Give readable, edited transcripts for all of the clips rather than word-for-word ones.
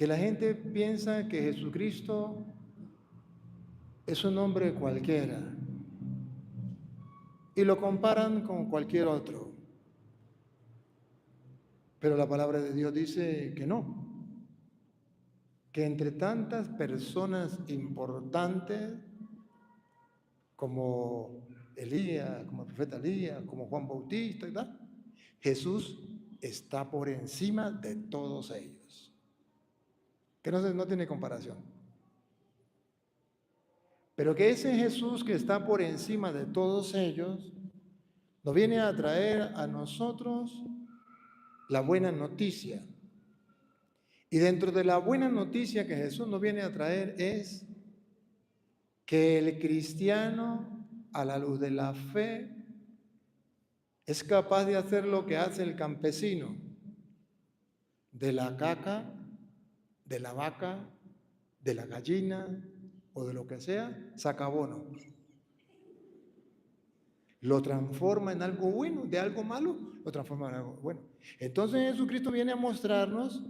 que la gente piensa que Jesucristo es un hombre cualquiera y lo comparan con cualquier otro. Pero la palabra de Dios dice que no, que entre tantas personas importantes como Elías, como el profeta Elías, como Juan Bautista y tal, Jesús está por encima de todos ellos, que no tiene comparación. Pero que ese Jesús que está por encima de todos ellos nos viene a traer a nosotros la buena noticia. Y dentro de la buena noticia que Jesús nos viene a traer es que el cristiano, a la luz de la fe, es capaz de hacer lo que hace el campesino: de la caca, de la vaca, de la gallina o de lo que sea, saca abono. Lo transforma en algo bueno, de algo malo, lo transforma en algo bueno. Entonces Jesucristo viene a mostrarnos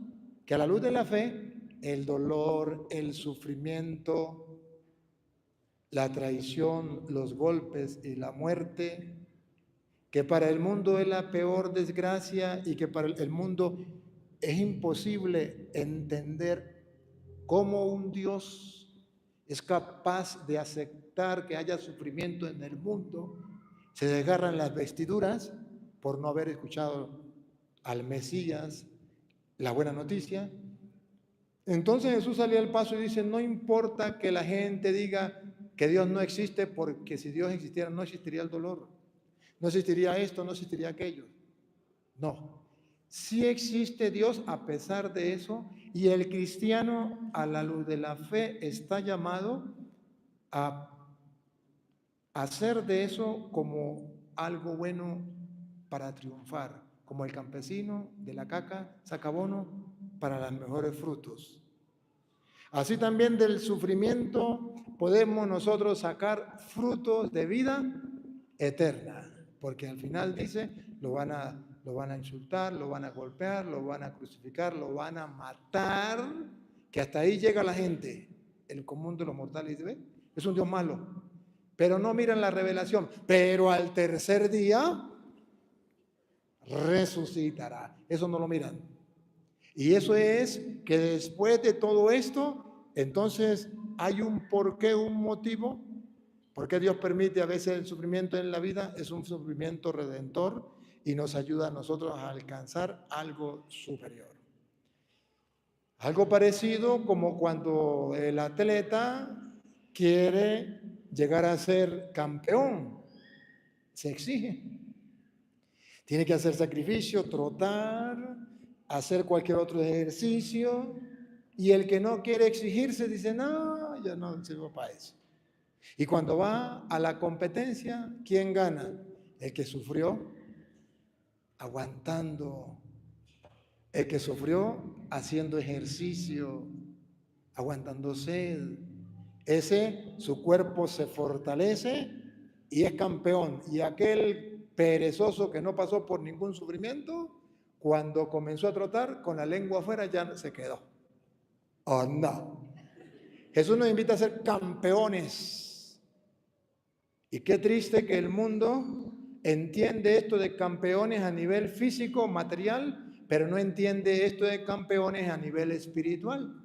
que a la luz de la fe, el dolor, el sufrimiento, la traición, los golpes y la muerte, que para el mundo es la peor desgracia y que para el mundo es imposible entender cómo un Dios es capaz de aceptar que haya sufrimiento en el mundo. Se desgarran las vestiduras por no haber escuchado al Mesías, la buena noticia. Entonces Jesús salió al paso y dice: no importa que la gente diga que Dios no existe, porque si Dios existiera no existiría el dolor, no existiría esto, no existiría aquello. No, sí existe Dios a pesar de eso, y el cristiano a la luz de la fe está llamado a hacer de eso como algo bueno para triunfar, como el campesino de la caca saca abono para los mejores frutos. Así también del sufrimiento podemos nosotros sacar frutos de vida eterna, porque al final dice, lo van a insultar, lo van a golpear, lo van a crucificar, lo van a matar, que hasta ahí llega la gente, el común de los mortales. Dice: ¿ve? Es un Dios malo, pero no miran la revelación, pero al tercer día resucitará. Eso no lo miran. Y eso es que después de todo esto, entonces hay un porqué, un motivo. ¿Por qué Dios permite a veces el sufrimiento en la vida? Es un sufrimiento redentor y nos ayuda a nosotros a alcanzar algo superior. Algo parecido como cuando el atleta quiere llegar a ser campeón. Se exige. Tiene que hacer sacrificio, trotar, hacer cualquier otro ejercicio. Y el que no quiere exigirse dice: no, yo no sirvo para eso. Y cuando va a la competencia, ¿quién gana? El que sufrió aguantando, el que sufrió haciendo ejercicio, aguantando sed. Ese, su cuerpo se fortalece y es campeón. Y aquel perezoso que no pasó por ningún sufrimiento, cuando comenzó a trotar con la lengua afuera ya se quedó. ¿O no? Jesús nos invita a ser campeones. Y qué triste que el mundo entiende esto de campeones a nivel físico, material, pero no entiende esto de campeones a nivel espiritual.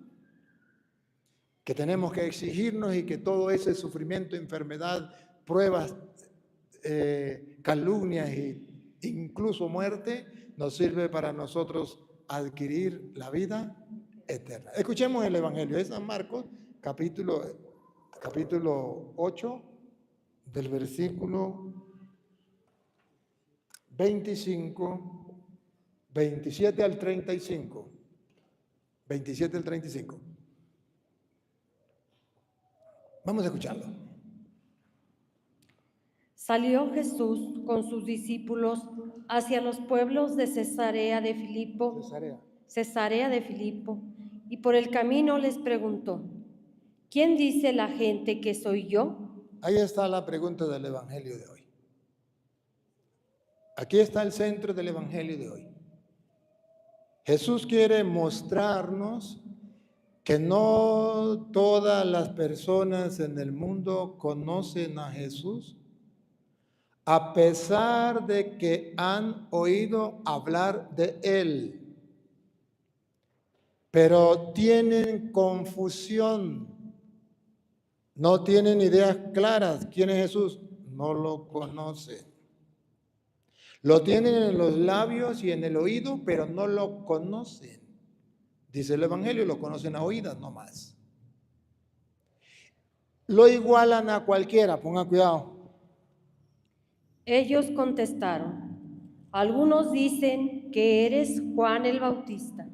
Que tenemos que exigirnos y que todo ese sufrimiento, enfermedad, pruebas, calumnias e incluso muerte nos sirve para nosotros adquirir la vida eterna. Escuchemos el Evangelio de San Marcos, capítulo 8, del versículo 25, 27 al 35. 27 al 35. Vamos a escucharlo. Salió Jesús con sus discípulos hacia los pueblos de Cesarea de Filipo, y por el camino les preguntó: ¿quién dice la gente que soy yo? Ahí está la pregunta del Evangelio de hoy. Aquí está el centro del Evangelio de hoy. Jesús quiere mostrarnos que no todas las personas en el mundo conocen a Jesús, a pesar de que han oído hablar de Él, pero tienen confusión, no tienen ideas claras. ¿Quién es Jesús? No lo conocen. Lo tienen en los labios y en el oído, pero no lo conocen. Dice el Evangelio, lo conocen a oídas nomás. Lo igualan a cualquiera, pongan cuidado. Ellos contestaron, algunos dicen que eres Juan el Bautista.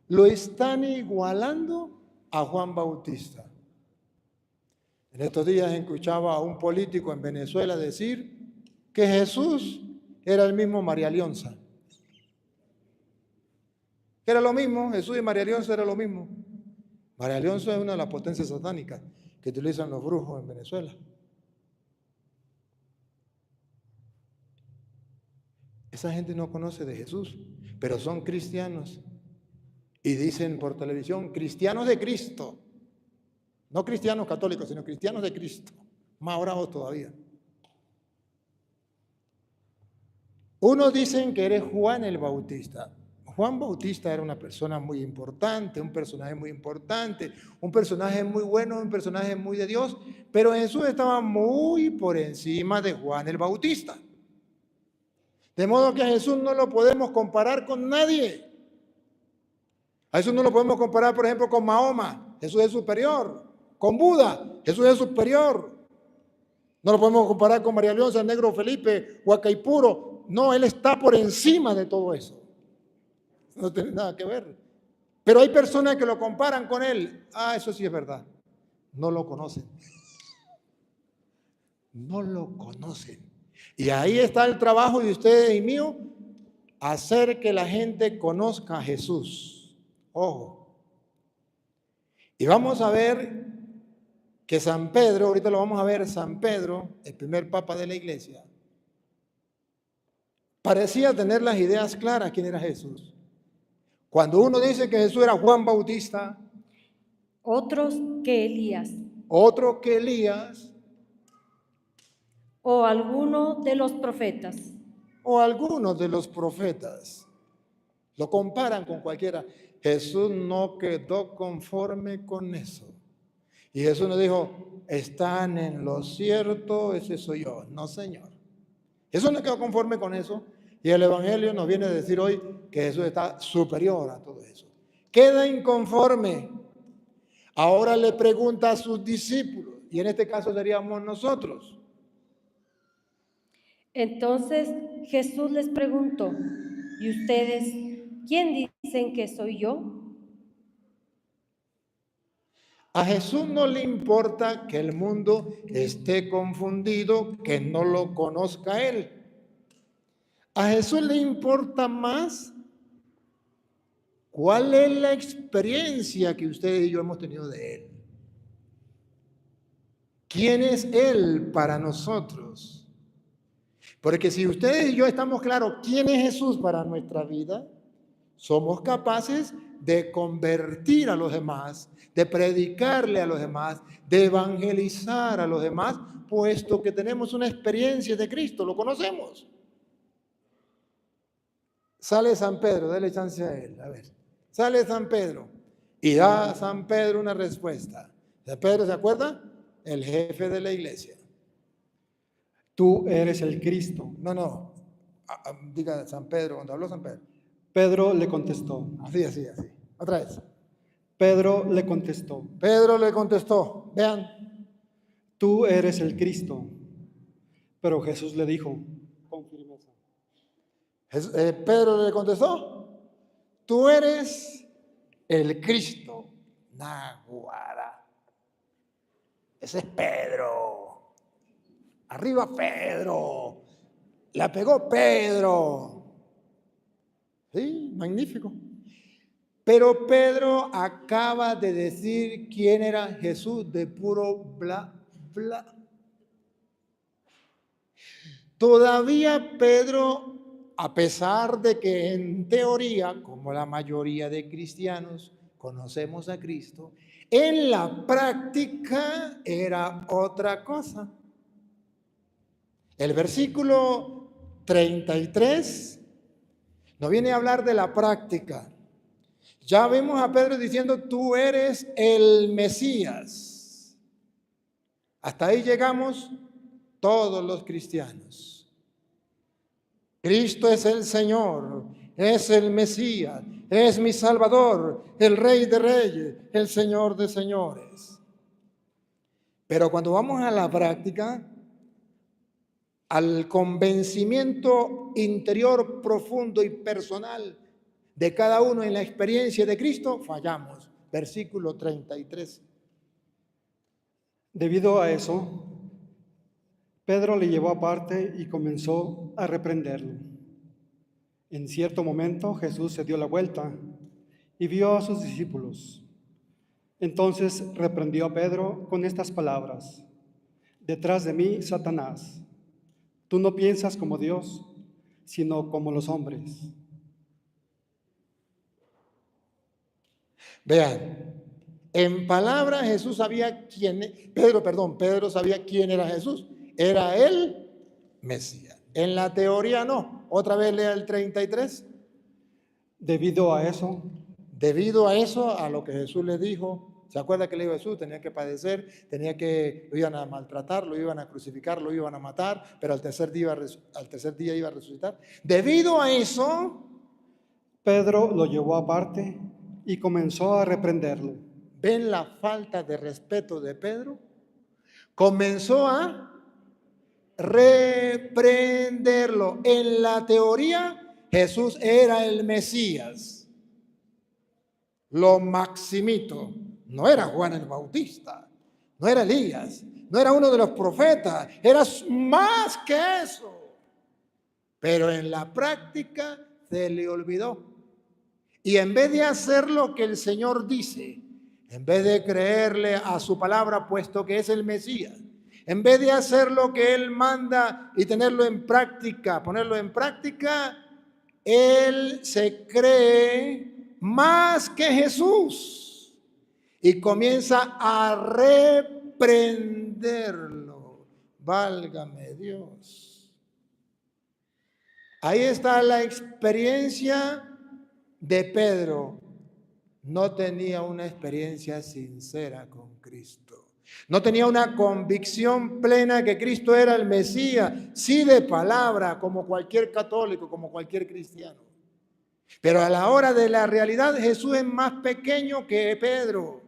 Lo están igualando a Juan Bautista. En estos días escuchaba a un político en Venezuela decir que Jesús era el mismo María Leonza. Era lo mismo, Jesús y María Leonza era lo mismo. María Leonza es una de las potencias satánicas que utilizan los brujos en Venezuela. Esa gente no conoce de Jesús, pero son cristianos. Y dicen por televisión, cristianos de Cristo. No cristianos católicos, sino cristianos de Cristo. Más bravos todavía. Unos dicen que eres Juan el Bautista. Juan Bautista era una persona muy importante, un personaje muy importante, un personaje muy bueno, un personaje muy de Dios, pero Jesús estaba muy por encima de Juan el Bautista. De modo que a Jesús no lo podemos comparar con nadie. A Jesús no lo podemos comparar, por ejemplo, con Mahoma. Jesús es superior. Con Buda. Jesús es superior. No lo podemos comparar con María Leonza, el Negro Felipe, Huacaipuro. No, Él está por encima de todo eso. No tiene nada que ver. Pero hay personas que lo comparan con Él. Ah, eso sí es verdad. No lo conocen. No lo conocen. Y ahí está el trabajo de ustedes y mío, hacer que la gente conozca a Jesús. Ojo. Y vamos a ver que San Pedro, ahorita lo vamos a ver, San Pedro, el primer papa de la iglesia, parecía tener las ideas claras quién era Jesús. Cuando uno dice que Jesús era Juan Bautista, Otros que Elías, otro que Elías, o alguno de los profetas. o algunos de los profetas. Lo comparan con cualquiera. Jesús no quedó conforme con eso. Y Jesús nos dijo, están en lo cierto, ese soy yo. No, Señor. Jesús no quedó conforme con eso. Y el Evangelio nos viene a decir hoy que Jesús está superior a todo eso. Queda inconforme. Ahora le pregunta a sus discípulos, y en este caso seríamos nosotros. Entonces Jesús les preguntó, ¿y ustedes quién dicen que soy yo? A Jesús no le importa que el mundo esté confundido, que no lo conozca a Él. A Jesús le importa más cuál es la experiencia que ustedes y yo hemos tenido de Él. ¿Quién es Él para nosotros? Porque si ustedes y yo estamos claros quién es Jesús para nuestra vida, somos capaces de convertir a los demás, de predicarle a los demás, de evangelizar a los demás, puesto que tenemos una experiencia de Cristo, lo conocemos. Sale San Pedro, dale chance a él, a ver. Sale San Pedro y da a San Pedro una respuesta. ¿San Pedro se acuerda? El jefe de la iglesia. Tú eres el Cristo. No. Diga San Pedro, cuando habló San Pedro. Pedro le contestó. Así. Otra vez. Pedro le contestó. Pedro le contestó. Vean. Tú eres el Cristo. Pero Jesús le dijo con firmeza. Pedro le contestó. Tú eres el Cristo. Naguara. Ese es Pedro. Arriba Pedro. La pegó Pedro. Sí, magnífico. Pero Pedro acaba de decir quién era Jesús de puro bla, bla. Todavía Pedro, a pesar de que en teoría, como la mayoría de cristianos, conocemos a Cristo, en la práctica era otra cosa. El versículo 33 nos viene a hablar de la práctica. Ya vemos a Pedro diciendo, tú eres el Mesías. Hasta ahí llegamos todos los cristianos. Cristo es el Señor, es el Mesías, es mi Salvador, el Rey de Reyes, el Señor de Señores. Pero cuando vamos a la práctica, al convencimiento interior profundo y personal de cada uno en la experiencia de Cristo, fallamos. Versículo 33. Debido a eso, Pedro le llevó aparte y comenzó a reprenderlo. En cierto momento Jesús se dio la vuelta y vio a sus discípulos. Entonces reprendió a Pedro con estas palabras: detrás de mí, Satanás, tú no piensas como Dios, sino como los hombres. Vean, en palabras Jesús sabía Pedro sabía quién era Jesús. Era el Mesías. En la teoría no. Otra vez lea el 33. Debido a eso, a lo que Jesús le dijo, ¿se acuerda que le dijo Jesús? Tenía que padecer, lo iban a maltratar, lo iban a crucificar, lo iban a matar, pero al tercer día iba a resucitar. Debido a eso, Pedro lo llevó aparte y comenzó a reprenderlo. ¿ven la falta de respeto de Pedro? Comenzó a reprenderlo. En la teoría, Jesús era el Mesías, lo maximito. No era Juan el Bautista, no era Elías, no era uno de los profetas, era más que eso. Pero en la práctica se le olvidó. Y en vez de hacer lo que el Señor dice, en vez de creerle a su palabra, puesto que es el Mesías, en vez de hacer lo que Él manda y ponerlo en práctica, Él se cree más que Jesús y comienza a reprenderlo. Válgame Dios. Ahí está la experiencia de Pedro. No tenía una experiencia sincera con Cristo. No tenía una convicción plena que Cristo era el Mesías, sí de palabra, como cualquier católico, como cualquier cristiano. Pero a la hora de la realidad, Jesús es más pequeño que Pedro.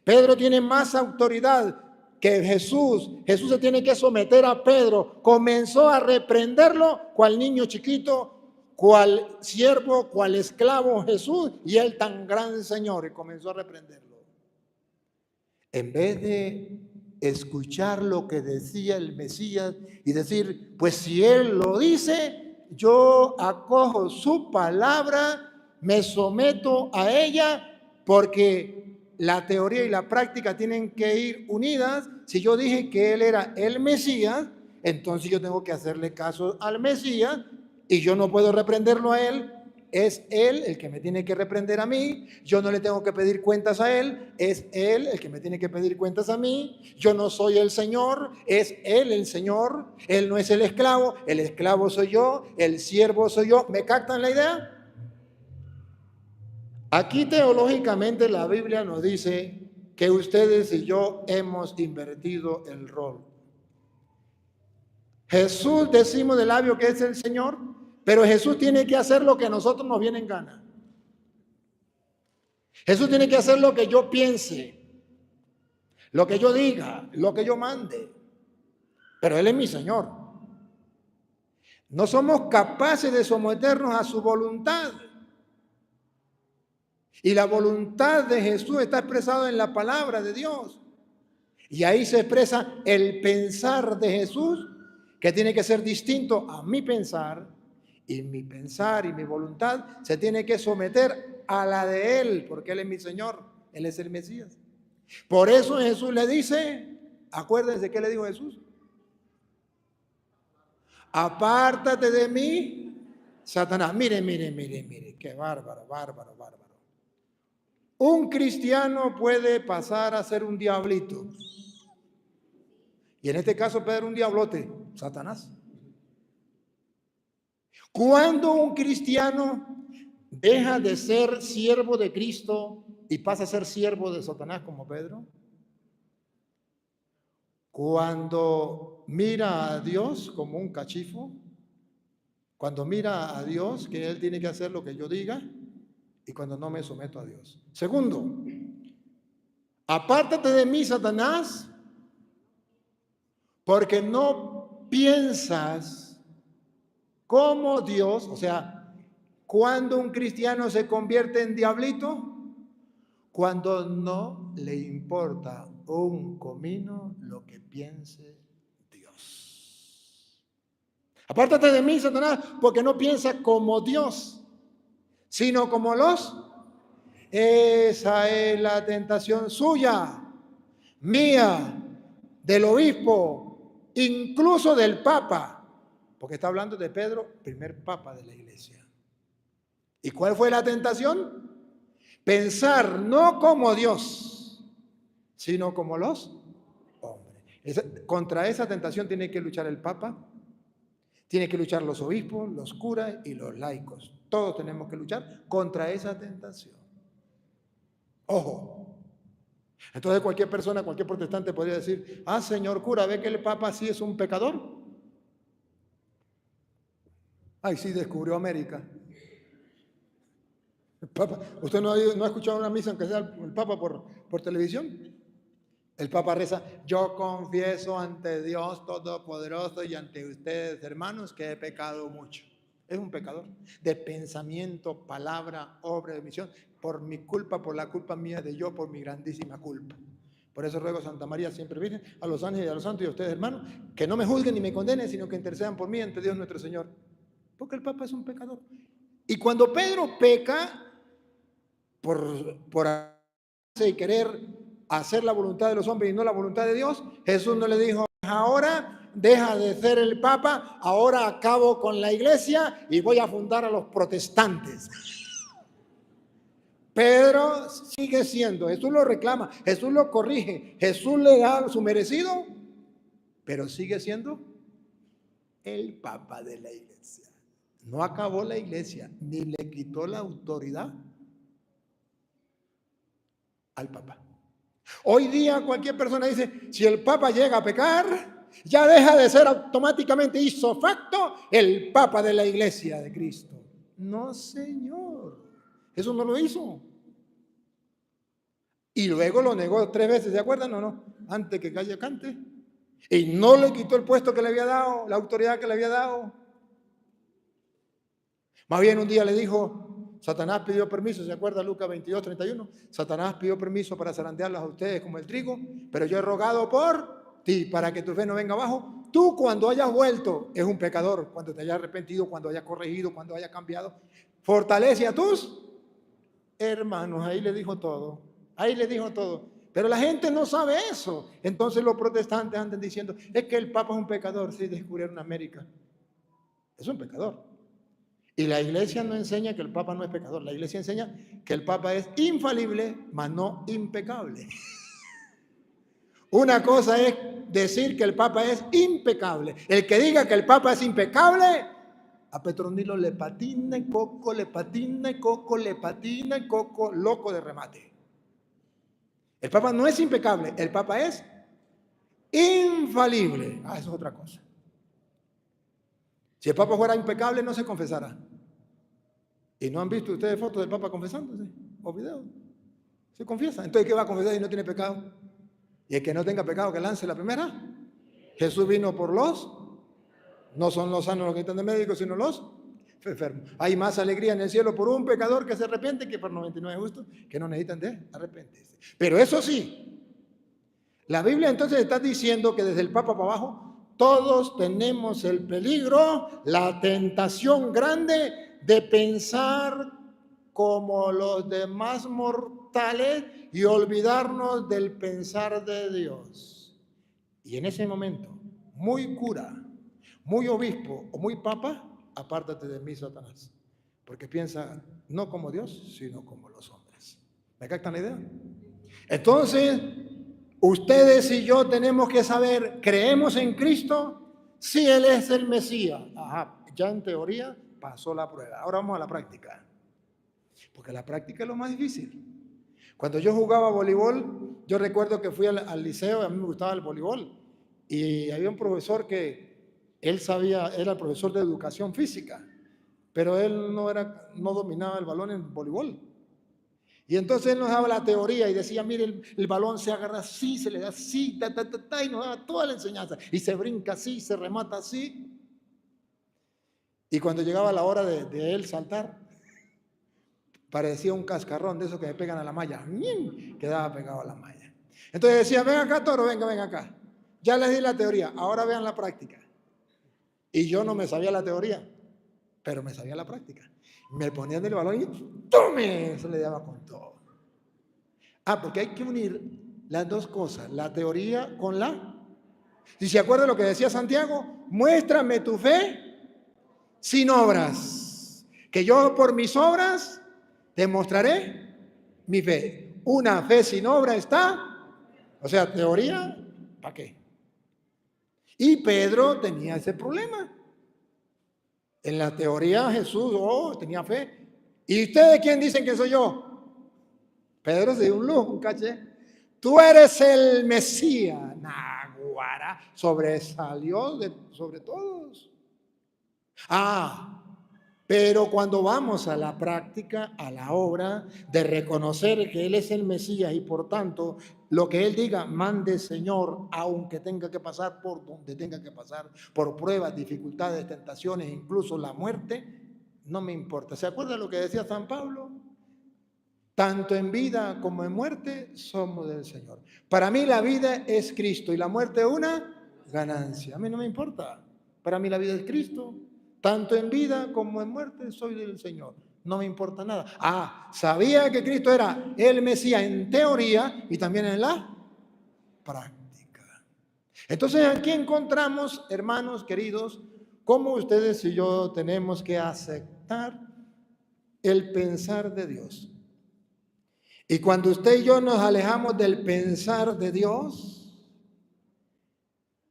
Pedro tiene más autoridad que Jesús. Jesús se tiene que someter a Pedro. Comenzó a reprenderlo cual niño chiquito, cual siervo, cual esclavo Jesús, y él tan gran Señor, y comenzó a reprenderlo. En vez de escuchar lo que decía el Mesías y decir, pues si Él lo dice, yo acojo su palabra, me someto a ella, porque la teoría y la práctica tienen que ir unidas. Si yo dije que Él era el Mesías, entonces yo tengo que hacerle caso al Mesías y yo no puedo reprenderlo a Él. Es Él el que me tiene que reprender a mí. Yo no le tengo que pedir cuentas a Él. Es Él el que me tiene que pedir cuentas a mí. Yo no soy el Señor. Es Él el Señor. Él no es el esclavo. El esclavo soy yo. El siervo soy yo. ¿Me captan la idea? Aquí teológicamente la Biblia nos dice que ustedes y yo hemos invertido el rol. Jesús decimos de labio que es el Señor, pero Jesús tiene que hacer lo que a nosotros nos viene en gana. Jesús tiene que hacer lo que yo piense, lo que yo diga, lo que yo mande. Pero Él es mi Señor. No somos capaces de someternos a su voluntad. Y la voluntad de Jesús está expresada en la palabra de Dios. Y ahí se expresa el pensar de Jesús, que tiene que ser distinto a mi pensar. Y mi pensar y mi voluntad se tiene que someter a la de Él, porque Él es mi Señor, Él es el Mesías. Por eso Jesús le dice, acuérdense qué le dijo Jesús: apártate de mí, Satanás. Mire, qué bárbaro. un cristiano puede pasar a ser un diablito. Y en este caso Pedro un diablote, Satanás. Cuando un cristiano deja de ser siervo de Cristo y pasa a ser siervo de Satanás como Pedro, cuando mira a Dios como un cachifo, cuando mira a Dios que Él tiene que hacer lo que yo diga y cuando no me someto a Dios. Segundo, apártate de mí, Satanás, porque no piensas como Dios. O sea, cuando un cristiano se convierte en diablito, cuando no le importa un comino lo que piense Dios. Apártate de mí, Satanás, porque no piensa como Dios, sino como los. Esa es la tentación suya, mía, del obispo, incluso del papa, porque está hablando de Pedro, primer papa de la iglesia. ¿Y cuál fue la tentación? Pensar no como Dios, sino como los hombres. Contra esa tentación tiene que luchar el papa, tiene que luchar los obispos, los curas y los laicos. Todos tenemos que luchar contra esa tentación. Ojo. Entonces cualquier persona, cualquier protestante podría decir, señor cura, ¿ve que el papa sí es un pecador? Ay, sí, descubrió América. El papa, ¿usted no ha escuchado una misa aunque sea el papa por televisión? El papa reza, yo confieso ante Dios Todopoderoso y ante ustedes, hermanos, que he pecado mucho. Es un pecador de pensamiento, palabra, obra, de misión, por mi culpa, por la culpa mía de yo, por mi grandísima culpa. Por eso ruego a Santa María, siempre Virgen, a los ángeles y a los santos y a ustedes, hermanos, que no me juzguen ni me condenen, sino que intercedan por mí ante Dios nuestro Señor. Porque el papa es un pecador. Y cuando Pedro peca por hacerse y querer hacer la voluntad de los hombres y no la voluntad de Dios, Jesús no le dijo, ahora deja de ser el papa, ahora acabo con la iglesia y voy a fundar a los protestantes. Pedro sigue siendo, Jesús lo reclama, Jesús lo corrige, Jesús le da su merecido, pero sigue siendo el papa de la iglesia. No acabó la iglesia, ni le quitó la autoridad al papa. Hoy día cualquier persona dice, si el papa llega a pecar, ya deja de ser automáticamente ipso facto el papa de la iglesia de Cristo. No, señor, eso no lo hizo. Y luego lo negó 3 veces, ¿se acuerdan o no? Antes que calle cante. Y no le quitó el puesto que le había dado, la autoridad que le había dado. Más bien un día le dijo, Satanás pidió permiso, ¿se acuerda Lucas 22, 31? Satanás pidió permiso para zarandearlas a ustedes como el trigo, pero yo he rogado por ti, para que tu fe no venga abajo. Tú cuando hayas vuelto, es un pecador, cuando te hayas arrepentido, cuando hayas corregido, cuando hayas cambiado, fortalece a tus hermanos. Ahí le dijo todo, ahí le dijo todo. Pero la gente no sabe eso. Entonces los protestantes andan diciendo, es que el papa es un pecador. Sí, descubrieron América. Es un pecador. Y la iglesia no enseña que el papa no es pecador. La iglesia enseña que el papa es infalible, mas no impecable. Una cosa es decir que el papa es impecable. El que diga que el papa es impecable, a Petronilo le patina y coco, le patina y coco, le patina y coco, loco de remate. El papa no es impecable, el papa es infalible. Eso es otra cosa. Si el papa fuera impecable, no se confesara. ¿Y no han visto ustedes fotos del papa confesándose? ¿O videos? Se confiesa. Entonces, ¿qué va a confesar si no tiene pecado? Y el que no tenga pecado, que lance la primera. Jesús vino por los, no son los sanos los que están de médicos, sino los enfermos. Hay más alegría en el cielo por un pecador que se arrepiente que por 99 justos que no necesitan de arrepentirse. Pero eso sí, la Biblia entonces está diciendo que desde el papa para abajo, todos tenemos el peligro, la tentación grande de pensar como los demás mortales y olvidarnos del pensar de Dios. Y en ese momento, muy cura, muy obispo o muy papa, apártate de mí, Satanás, porque piensa no como Dios, sino como los hombres. ¿Me captan la idea? Entonces, ustedes y yo tenemos que saber, ¿creemos en Cristo? Sí, Él es el Mesías. Ajá, ya en teoría pasó la prueba. Ahora vamos a la práctica. Porque la práctica es lo más difícil. Cuando yo jugaba voleibol, yo recuerdo que fui al liceo, a mí me gustaba el voleibol. Y había un profesor que él sabía, era el profesor de educación física, pero él no dominaba el balón en voleibol. Y entonces él nos daba la teoría y decía, mire, el balón se agarra así, se le da así, y nos daba toda la enseñanza. Y se brinca así, se remata así. Y cuando llegaba la hora de él saltar, parecía un cascarrón de esos que se pegan a la malla. Quedaba pegado a la malla. Entonces decía, ven acá, toro, venga acá. Ya les di la teoría, ahora vean la práctica. Y yo no me sabía la teoría, pero me sabía la práctica. Me ponían del balón y ¡tome! Eso le daba con todo. Porque hay que unir las dos cosas, la teoría con la... Si se acuerda lo que decía Santiago, muéstrame tu fe sin obras, que yo por mis obras demostraré mi fe. Una fe sin obra está, o sea, teoría, ¿para qué? Y Pedro tenía ese problema. En la teoría Jesús, tenía fe. ¿Y ustedes quién dicen que soy yo? Pedro se dio un lujo, un caché. Tú eres el Mesías. Naguara, sobresalió sobre todos. Pero cuando vamos a la práctica, a la obra de reconocer que Él es el Mesías y por tanto lo que Él diga, mande Señor, aunque tenga que pasar por donde tenga que pasar, por pruebas, dificultades, tentaciones, incluso la muerte, no me importa. ¿Se acuerda lo que decía San Pablo? Tanto en vida como en muerte somos del Señor. Para mí la vida es Cristo y la muerte es una ganancia. A mí no me importa. Para mí la vida es Cristo. Tanto en vida como en muerte soy del Señor. No me importa nada. Sabía que Cristo era el Mesías en teoría y también en la práctica. Entonces aquí encontramos, hermanos queridos, cómo ustedes y yo tenemos que aceptar el pensar de Dios. Y cuando usted y yo nos alejamos del pensar de Dios,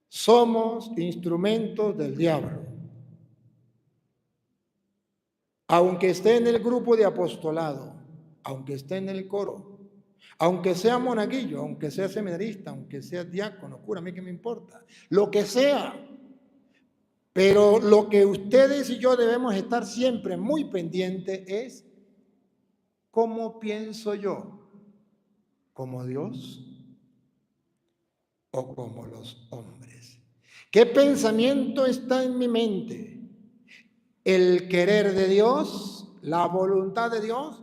somos instrumentos del diablo. Aunque esté en el grupo de apostolado, aunque esté en el coro, aunque sea monaguillo, aunque sea seminarista, aunque sea diácono, cura, a mí qué me importa, lo que sea. Pero lo que ustedes y yo debemos estar siempre muy pendientes es ¿cómo pienso yo? ¿Como Dios o como los hombres? ¿Qué pensamiento está en mi mente? ¿El querer de Dios, la voluntad de Dios,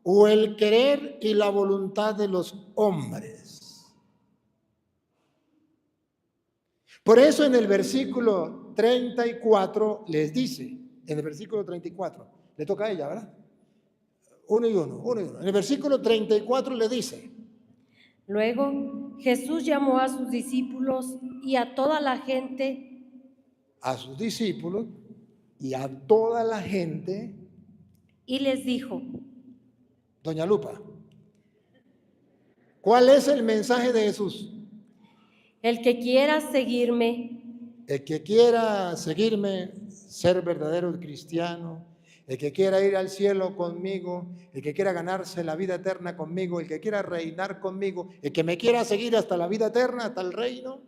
o el querer y la voluntad de los hombres? Por eso en el versículo 34 les dice, en el versículo 34, le toca a ella, ¿verdad? Uno y uno. En el versículo 34 le dice, luego Jesús llamó a sus discípulos y a toda la gente. A sus discípulos y a toda la gente. Y les dijo, doña Lupa, ¿cuál es el mensaje de Jesús? el que quiera seguirme. El que quiera seguirme, ser verdadero cristiano, el que quiera ir al cielo conmigo, el que quiera ganarse la vida eterna conmigo, el que quiera reinar conmigo, el que me quiera seguir hasta la vida eterna, hasta el reino.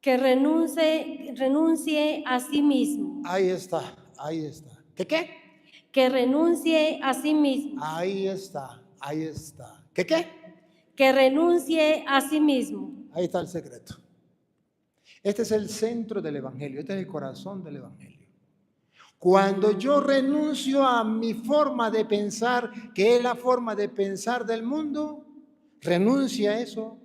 Que renuncie a sí mismo. Ahí está. ¿Qué qué? Que renuncie a sí mismo. Ahí está. ¿Qué qué? Que renuncie a sí mismo. Ahí está el secreto. Este es el centro del Evangelio, este es el corazón del Evangelio. Cuando yo renuncio a mi forma de pensar, que es la forma de pensar del mundo, renuncio a eso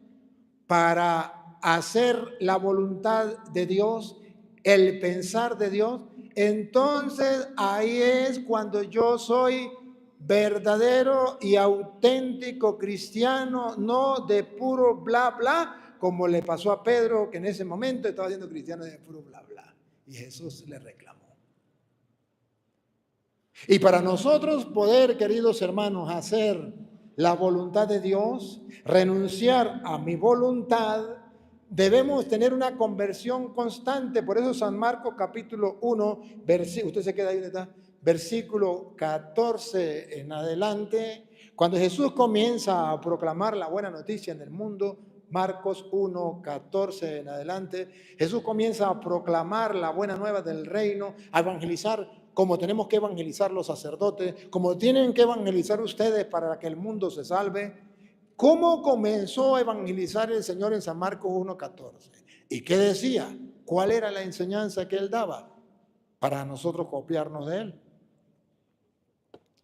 para hacer la voluntad de Dios, el pensar de Dios, entonces ahí es cuando yo soy verdadero y auténtico cristiano, no de puro bla bla, como le pasó a Pedro, que en ese momento estaba siendo cristiano de puro bla bla, y Jesús le reclamó. Y para nosotros poder, queridos hermanos, hacer la voluntad de Dios, renunciar a mi voluntad, debemos tener una conversión constante. Por eso San Marcos capítulo 1, usted se queda ahí donde está, versículo 14 en adelante, cuando Jesús comienza a proclamar la buena noticia en el mundo, Marcos 1, 14 en adelante, Jesús comienza a proclamar la buena nueva del reino, a evangelizar como tenemos que evangelizar los sacerdotes, como tienen que evangelizar ustedes para que el mundo se salve. ¿Cómo comenzó a evangelizar el Señor en San Marcos 1, 14? ¿Y qué decía? ¿Cuál era la enseñanza que Él daba? Para nosotros copiarnos de Él.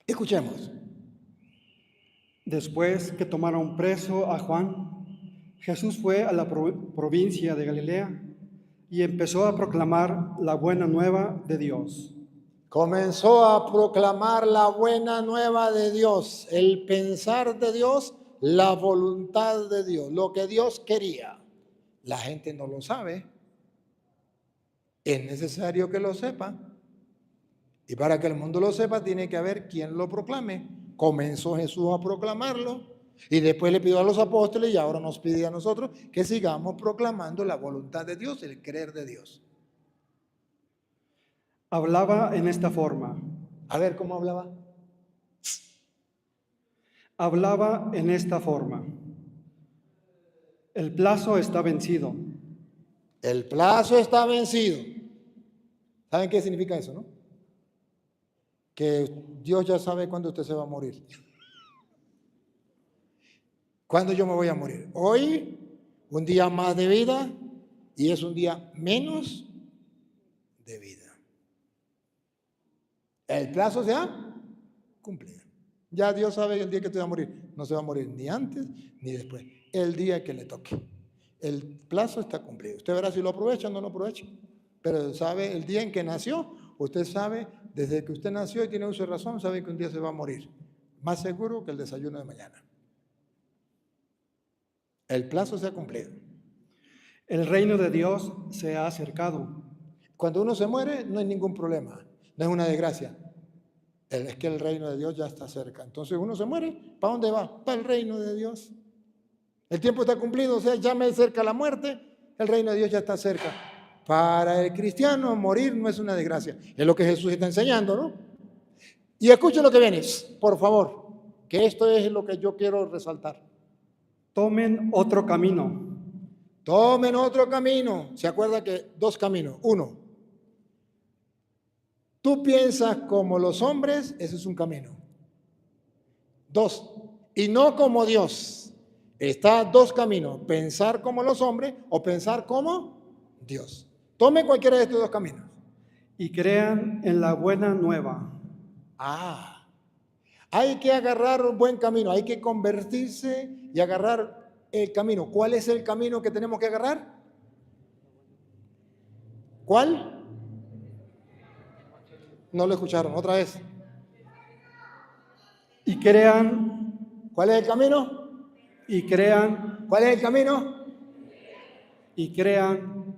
Escuchemos. Después que tomaron preso a Juan, Jesús fue a la provincia de Galilea y empezó a proclamar la buena nueva de Dios. Comenzó a proclamar la buena nueva de Dios, el pensar de Dios, la voluntad de Dios, lo que Dios quería. La gente no lo sabe. Es necesario que lo sepa. Y para que el mundo lo sepa, tiene que haber quien lo proclame. Comenzó Jesús a proclamarlo y después le pidió a los apóstoles y ahora nos pide a nosotros que sigamos proclamando la voluntad de Dios, el creer de Dios. Hablaba en esta forma. A ver, ¿cómo hablaba? Hablaba en esta forma. El plazo está vencido. El plazo está vencido. ¿Saben qué significa eso, no? Que Dios ya sabe cuándo usted se va a morir. ¿Cuándo yo me voy a morir? Hoy, un día más de vida y es un día menos de vida. El plazo se ha cumplido. Ya Dios sabe el día que usted va a morir. No se va a morir ni antes ni después. El día que le toque. El plazo está cumplido. Usted verá si lo aprovecha o no lo aprovecha. Pero sabe el día en que nació. Usted sabe, desde que usted nació y tiene uso de razón, sabe que un día se va a morir. Más seguro que el desayuno de mañana. El plazo se ha cumplido. El reino de Dios se ha acercado. Cuando uno se muere, no hay ningún problema. No es una desgracia. Es que el reino de Dios ya está cerca. Entonces uno se muere, ¿para dónde va? Para el reino de Dios. El tiempo está cumplido, o sea, ya me acerca la muerte, el reino de Dios ya está cerca. Para el cristiano, morir no es una desgracia. Es lo que Jesús está enseñando, ¿no? Y escuchen lo que viene, por favor, que esto es lo que yo quiero resaltar. Tomen otro camino. Tomen otro camino. ¿Se acuerda que dos caminos? Uno, tú piensas como los hombres, ese es un camino. Dos, y no como Dios. Está dos caminos, pensar como los hombres o pensar como Dios. Tome cualquiera de estos dos caminos. Y crean en la buena nueva. Hay que agarrar un buen camino, hay que convertirse y agarrar el camino. ¿Cuál es el camino que tenemos que agarrar? ¿Cuál? No lo escucharon, otra vez. Y crean. ¿Cuál es el camino? Y crean. ¿Cuál es el camino? Y crean.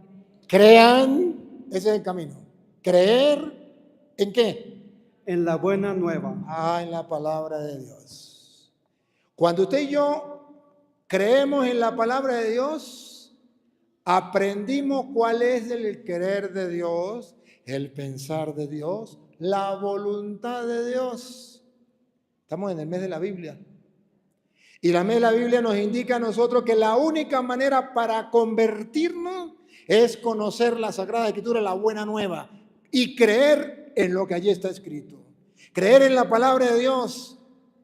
Crean, ese es el camino. ¿Creer en qué? En la buena nueva. En la palabra de Dios. Cuando usted y yo creemos en la palabra de Dios, aprendimos cuál es el querer de Dios, el pensar de Dios, la voluntad de Dios. Estamos en el mes de la Biblia. Y la mes de la Biblia nos indica a nosotros que la única manera para convertirnos es conocer la Sagrada Escritura, la buena nueva, y creer en lo que allí está escrito. Creer en la palabra de Dios,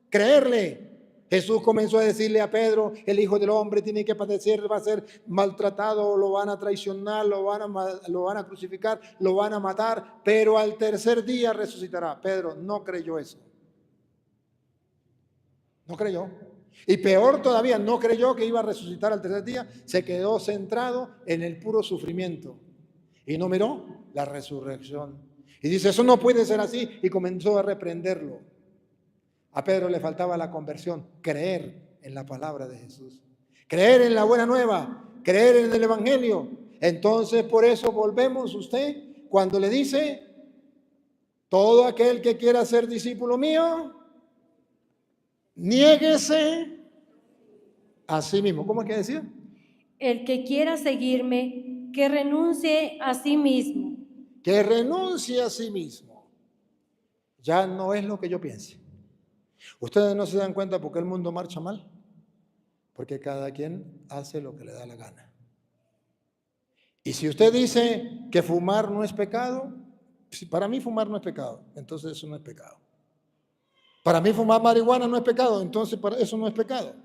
creerle. Jesús comenzó a decirle a Pedro, el Hijo del Hombre tiene que padecer, va a ser maltratado, lo van a traicionar, lo van a crucificar, lo van a matar, pero al tercer día resucitará. Pedro no creyó eso. No creyó. Y peor todavía, no creyó que iba a resucitar al tercer día, se quedó centrado en el puro sufrimiento y no miró la resurrección. Y dice, eso no puede ser así, y comenzó a reprenderlo. A Pedro le faltaba la conversión, creer en la palabra de Jesús, creer en la buena nueva, creer en el evangelio. Entonces, por eso volvemos usted cuando le dice, todo aquel que quiera ser discípulo mío, niéguese a sí mismo. ¿Cómo es que decía? El que quiera seguirme, que renuncie a sí mismo. Que renuncie a sí mismo. Ya no es lo que yo piense. Ustedes no se dan cuenta por qué el mundo marcha mal. Porque cada quien hace lo que le da la gana. Y si usted dice que fumar no es pecado, para mí fumar no es pecado, entonces eso no es pecado. Para mí fumar marihuana no es pecado, entonces eso no es pecado.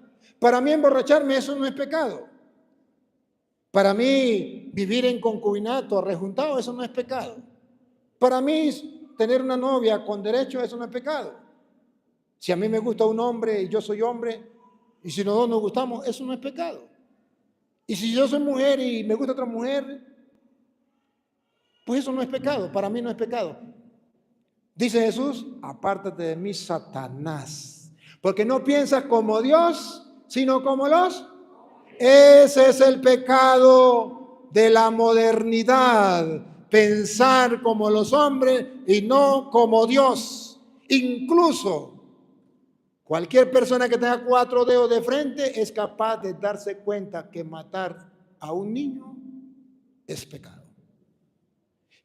Para mí emborracharme, eso no es pecado. Para mí vivir en concubinato, rejuntado, eso no es pecado. Para mí tener una novia con derecho, eso no es pecado. Si a mí me gusta un hombre y yo soy hombre, y si los dos nos gustamos, eso no es pecado. Y si yo soy mujer y me gusta otra mujer, pues eso no es pecado, para mí no es pecado. Dice Jesús, apártate de mí, Satanás, porque no piensas como Dios, sino como los. Ese es el pecado de la modernidad, pensar como los hombres y no como Dios. Incluso cualquier persona que tenga 4 dedos de frente es capaz de darse cuenta que matar a un niño es pecado.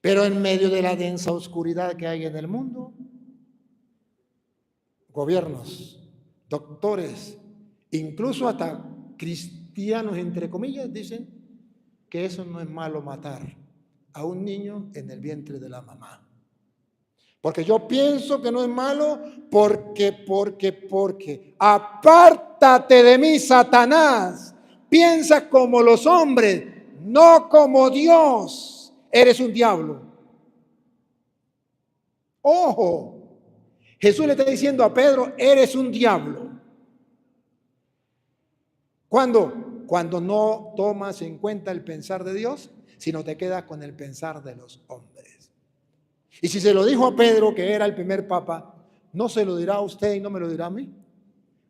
Pero en medio de la densa oscuridad que hay en el mundo, gobiernos, doctores, incluso hasta cristianos, entre comillas, dicen que eso no es malo matar a un niño en el vientre de la mamá. Porque yo pienso que no es malo porque apártate de mí, Satanás. Piensa como los hombres, no como Dios. Eres un diablo. Ojo, Jesús le está diciendo a Pedro, eres un diablo. ¿Cuándo? Cuando no tomas en cuenta el pensar de Dios, sino te quedas con el pensar de los hombres. Y si se lo dijo a Pedro, que era el primer papa, ¿no se lo dirá a usted y no me lo dirá a mí?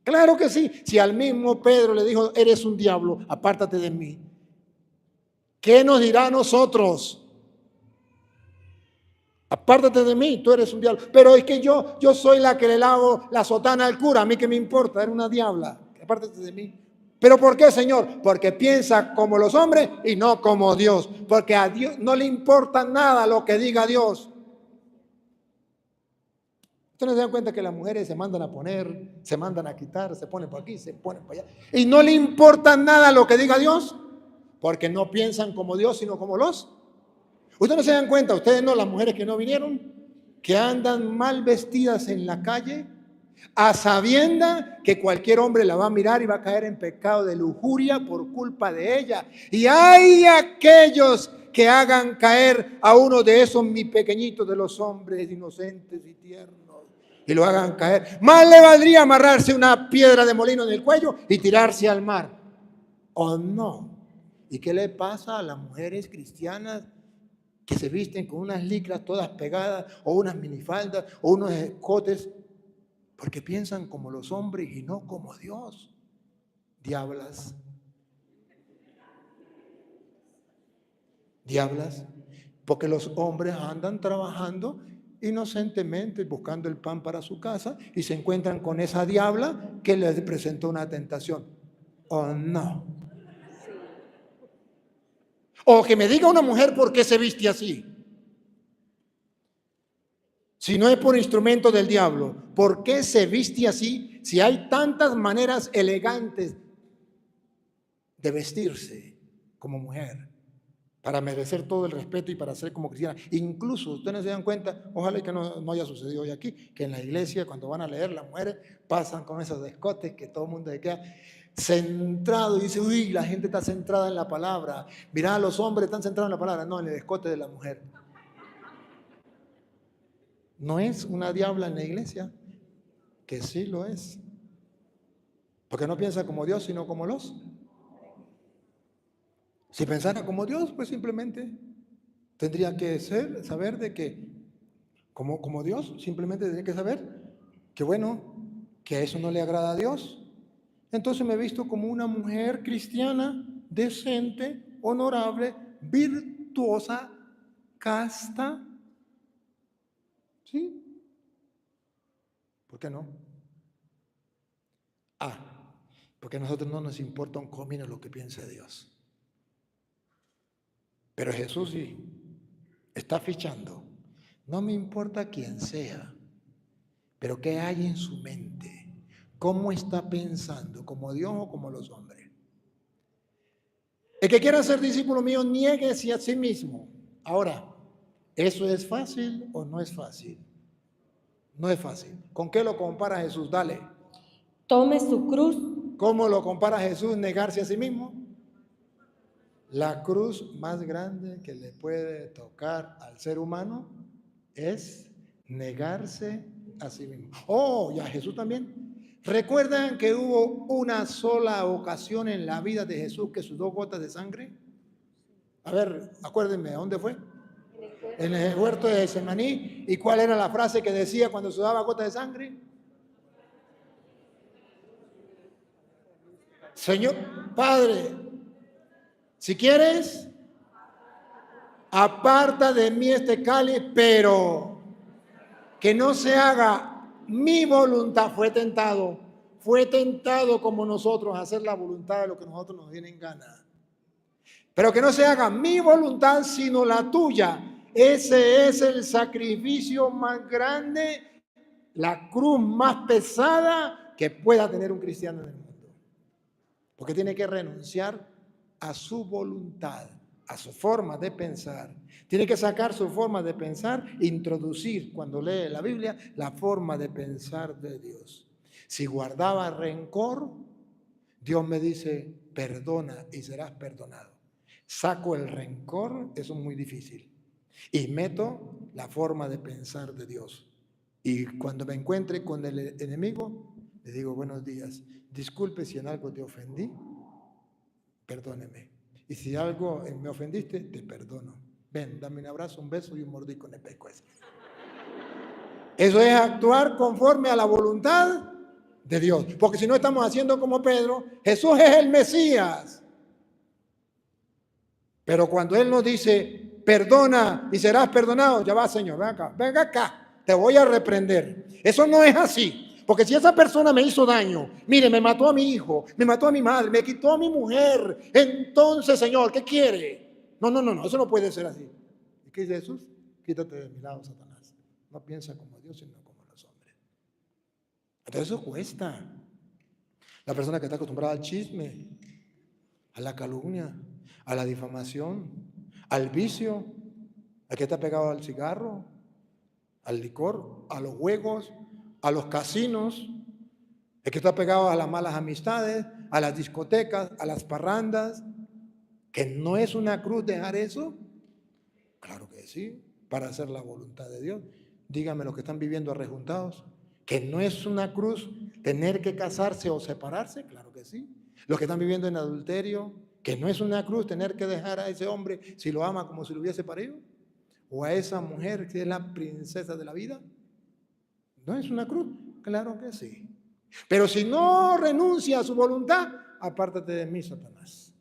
Claro que sí. Si al mismo Pedro le dijo, eres un diablo, apártate de mí, ¿qué nos dirá a nosotros? Apártate de mí, tú eres un diablo. Pero es que yo soy la que le lavo la sotana al cura, a mí que me importa, era una diabla. Apártate de mí. ¿Pero por qué, Señor? Porque piensa como los hombres y no como Dios. Porque a Dios no le importa nada lo que diga Dios. Ustedes se dan cuenta que las mujeres se mandan a poner, se mandan a quitar, se ponen por aquí, se ponen por allá. Y no le importa nada lo que diga Dios, porque no piensan como Dios, sino como los. Ustedes no se dan cuenta, ustedes no, las mujeres que no vinieron, que andan mal vestidas en la calle, a sabienda que cualquier hombre la va a mirar y va a caer en pecado de lujuria por culpa de ella. Y hay aquellos que hagan caer a uno de esos mis pequeñitos de los hombres inocentes y tiernos y lo hagan caer. Más le valdría amarrarse una piedra de molino en el cuello y tirarse al mar. ¿O no? ¿Y qué le pasa a las mujeres cristianas que se visten con unas licras todas pegadas o unas minifaldas o unos escotes? Porque piensan como los hombres y no como Dios. Diablas. Diablas. Porque los hombres andan trabajando inocentemente buscando el pan para su casa y se encuentran con esa diabla que les presentó una tentación. ¿O no? O que me diga una mujer por qué se viste así. Si no es por instrumento del diablo, ¿por qué se viste así si hay tantas maneras elegantes de vestirse como mujer para merecer todo el respeto y para ser como cristiana? Incluso, ustedes no se dan cuenta, ojalá que no haya sucedido hoy aquí, que en la iglesia cuando van a leer las mujeres pasan con esos escotes que todo el mundo se queda centrado y dice, uy, la gente está centrada en la palabra. Mirá, los hombres están centrados en la palabra, no, en el escote de la mujer. ¿No es una diabla en la iglesia? Que sí lo es. Porque no piensa como Dios, sino como los. Si pensara como Dios, pues simplemente tendría que saber de que, como Dios, simplemente tendría que saber que bueno, que a eso no le agrada a Dios. Entonces me he visto como una mujer cristiana, decente, honorable, virtuosa, casta. ¿Sí? ¿Por qué no? Porque a nosotros no nos importa un comino lo que piense Dios. Pero Jesús sí está fichando. No me importa quién sea, pero qué hay en su mente. ¿Cómo está pensando? ¿Como Dios o como los hombres? El que quiera ser discípulo mío, niéguese a sí mismo. Ahora, ¿eso es fácil o no es fácil? No es fácil. ¿Con qué lo compara Jesús? Dale. Tome su cruz. ¿Cómo lo compara Jesús negarse a sí mismo? La cruz más grande que le puede tocar al ser humano es negarse a sí mismo. Oh, y a Jesús también. ¿Recuerdan que hubo una sola ocasión en la vida de Jesús que sudó gotas de sangre? A ver, acuérdenme, ¿a dónde fue? En el huerto de Getsemaní. ¿Y cuál era la frase que decía cuando sudaba gotas de sangre? Señor, Padre, si quieres, aparta de mí este cáliz, pero que no se haga mi voluntad. Fue tentado como nosotros a hacer la voluntad de lo que nosotros nos viene en gana. Pero que no se haga mi voluntad, sino la tuya. Ese es el sacrificio más grande, la cruz más pesada que pueda tener un cristiano en el mundo. Porque tiene que renunciar a su voluntad, a su forma de pensar. Tiene que sacar su forma de pensar, introducir, cuando lee la Biblia, la forma de pensar de Dios. Si guardaba rencor, Dios me dice, perdona y serás perdonado. Saco el rencor, eso es muy difícil. Y meto la forma de pensar de Dios. Y cuando me encuentre con el enemigo, le digo, buenos días, disculpe si en algo te ofendí, perdóneme. Y si algo me ofendiste, te perdono. Ven, dame un abrazo, un beso y un mordisco en el pescuezo. Eso es actuar conforme a la voluntad de Dios. Porque si no estamos haciendo como Pedro, Jesús es el Mesías. Pero cuando Él nos dice, perdona y serás perdonado, ya va, Señor, ven acá, te voy a reprender. Eso no es así. Porque si esa persona me hizo daño, mire, me mató a mi hijo, me mató a mi madre, me quitó a mi mujer, entonces, Señor, ¿qué quiere? No, eso no puede ser así. ¿Y qué dice Jesús? Quítate de mi lado, Satanás. No piensa como Dios, sino como los hombres. Entonces eso cuesta. La persona que está acostumbrada al chisme, a la calumnia, a la difamación, al vicio, al que está pegado al cigarro, al licor, a los juegos, a los casinos, el que está pegado a las malas amistades, a las discotecas, a las parrandas, que no es una cruz dejar eso. Claro que sí, para hacer la voluntad de Dios. Díganme los que están viviendo arrejuntados, que no es una cruz tener que casarse o separarse. Claro que sí. Los que están viviendo en adulterio, que no es una cruz tener que dejar a ese hombre si lo ama como si lo hubiese parido, o a esa mujer que es la princesa de la vida. ¿No es una cruz? Claro que sí. Pero si no renuncia a su voluntad, apártate de mí, Satanás.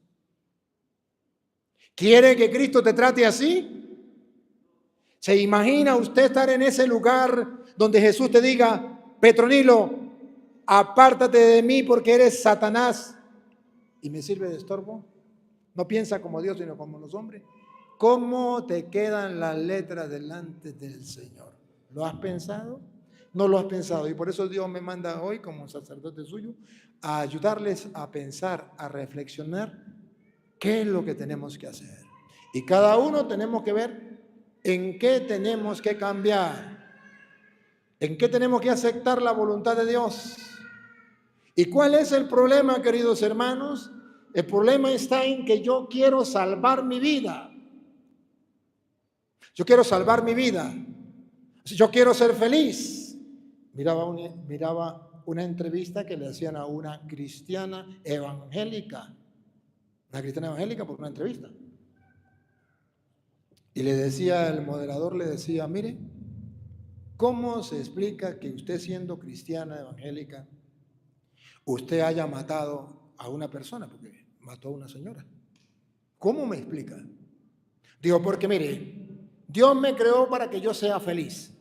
¿Quiere que Cristo te trate así? ¿Se imagina usted estar en ese lugar donde Jesús te diga, Petronilo, apártate de mí porque eres Satanás y me sirve de estorbo? No piensa como Dios, sino como los hombres. ¿Cómo te quedan las letras delante del Señor? ¿Lo has pensado? No lo has pensado. Y por eso Dios me manda hoy, como sacerdote suyo, a ayudarles a pensar, a reflexionar qué es lo que tenemos que hacer. Y cada uno tenemos que ver en qué tenemos que cambiar, en qué tenemos que aceptar la voluntad de Dios. ¿Y cuál es el problema, queridos hermanos? El problema está en que yo quiero salvar mi vida. Yo quiero salvar mi vida. Yo quiero ser feliz. Miraba una entrevista que le hacían a una cristiana evangélica. Una cristiana evangélica por una entrevista. Y le decía, el moderador le decía, mire, ¿cómo se explica que usted siendo cristiana evangélica, usted haya matado a una persona? Porque mató a una señora. ¿Cómo me explica? Digo, porque mire, Dios me creó para que yo sea feliz.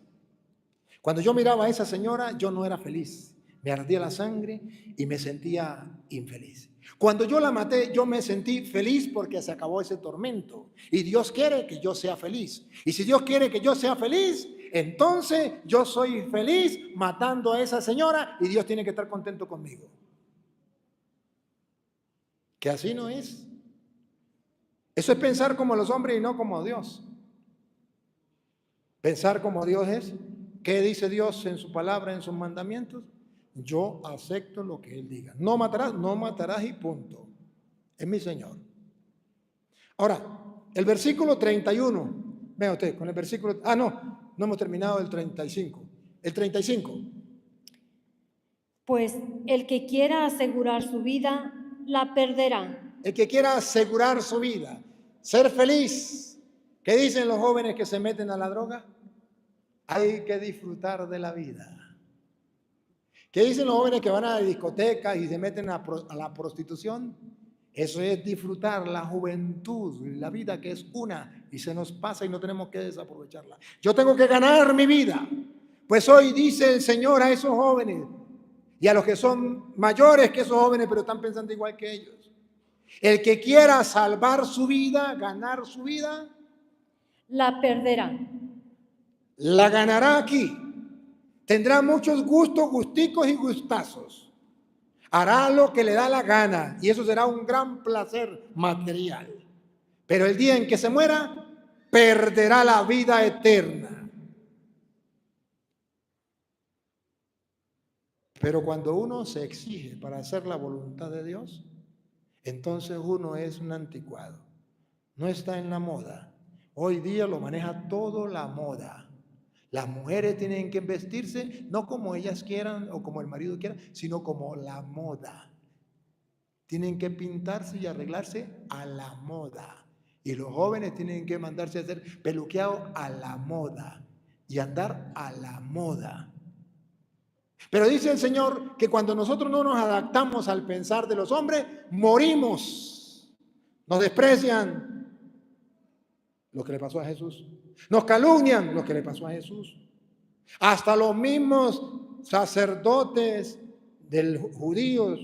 Cuando yo miraba a esa señora, yo no era feliz. me ardía la sangre y me sentía infeliz. Cuando yo la maté, yo me sentí feliz porque se acabó ese tormento. Y Dios quiere que yo sea feliz. Y si Dios quiere que yo sea feliz, entonces yo soy feliz matando a esa señora y Dios tiene que estar contento conmigo. Que así no es. Eso es pensar como los hombres y no como Dios. Pensar como Dios es, ¿qué dice Dios en su palabra, en sus mandamientos? Yo acepto lo que Él diga. No matarás y punto. Es mi Señor. Ahora, el versículo 31. Vea usted, con el versículo... no hemos terminado el 35. El 35. Pues el que quiera asegurar su vida, la perderá. El que quiera asegurar su vida, ser feliz. ¿Qué dicen los jóvenes que se meten a la droga? Hay que disfrutar de la vida. ¿Qué dicen los jóvenes que van a discotecas y se meten a la prostitución? Eso es disfrutar la juventud, la vida que es una y se nos pasa y no tenemos que desaprovecharla. Yo tengo que ganar mi vida. Pues hoy dice el Señor a esos jóvenes y a los que son mayores que esos jóvenes pero están pensando igual que ellos. El que quiera salvar su vida, ganar su vida, la perderá. La ganará aquí. Tendrá muchos gustos, gusticos y gustazos. Hará lo que le da la gana y eso será un gran placer material. Pero el día en que se muera, perderá la vida eterna. Pero cuando uno se exige para hacer la voluntad de Dios, entonces uno es un anticuado. No está en la moda. Hoy día lo maneja todo la moda. Las mujeres tienen que vestirse no como ellas quieran o como el marido quiera, sino como la moda. Tienen que pintarse y arreglarse a la moda. Y los jóvenes tienen que mandarse a hacer peluqueado a la moda y andar a la moda. Pero dice el Señor que cuando nosotros no nos adaptamos al pensar de los hombres, morimos. Nos desprecian. Lo que le pasó a Jesús. Nos calumnian, lo que le pasó a Jesús. Hasta los mismos sacerdotes judíos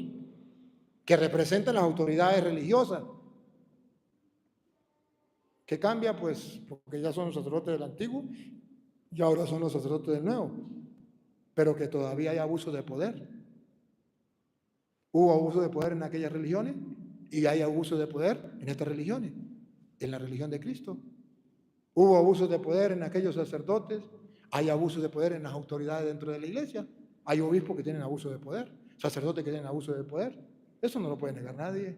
que representan las autoridades religiosas. ¿Qué cambia? Pues porque ya son los sacerdotes del antiguo y ahora son los sacerdotes del nuevo. Pero que todavía hay abuso de poder. Hubo abuso de poder en aquellas religiones y hay abuso de poder en estas religiones, en la religión de Cristo. Hubo abuso de poder en aquellos sacerdotes, hay abuso de poder en las autoridades dentro de la iglesia, hay obispos que tienen abuso de poder, sacerdotes que tienen abuso de poder, eso no lo puede negar nadie.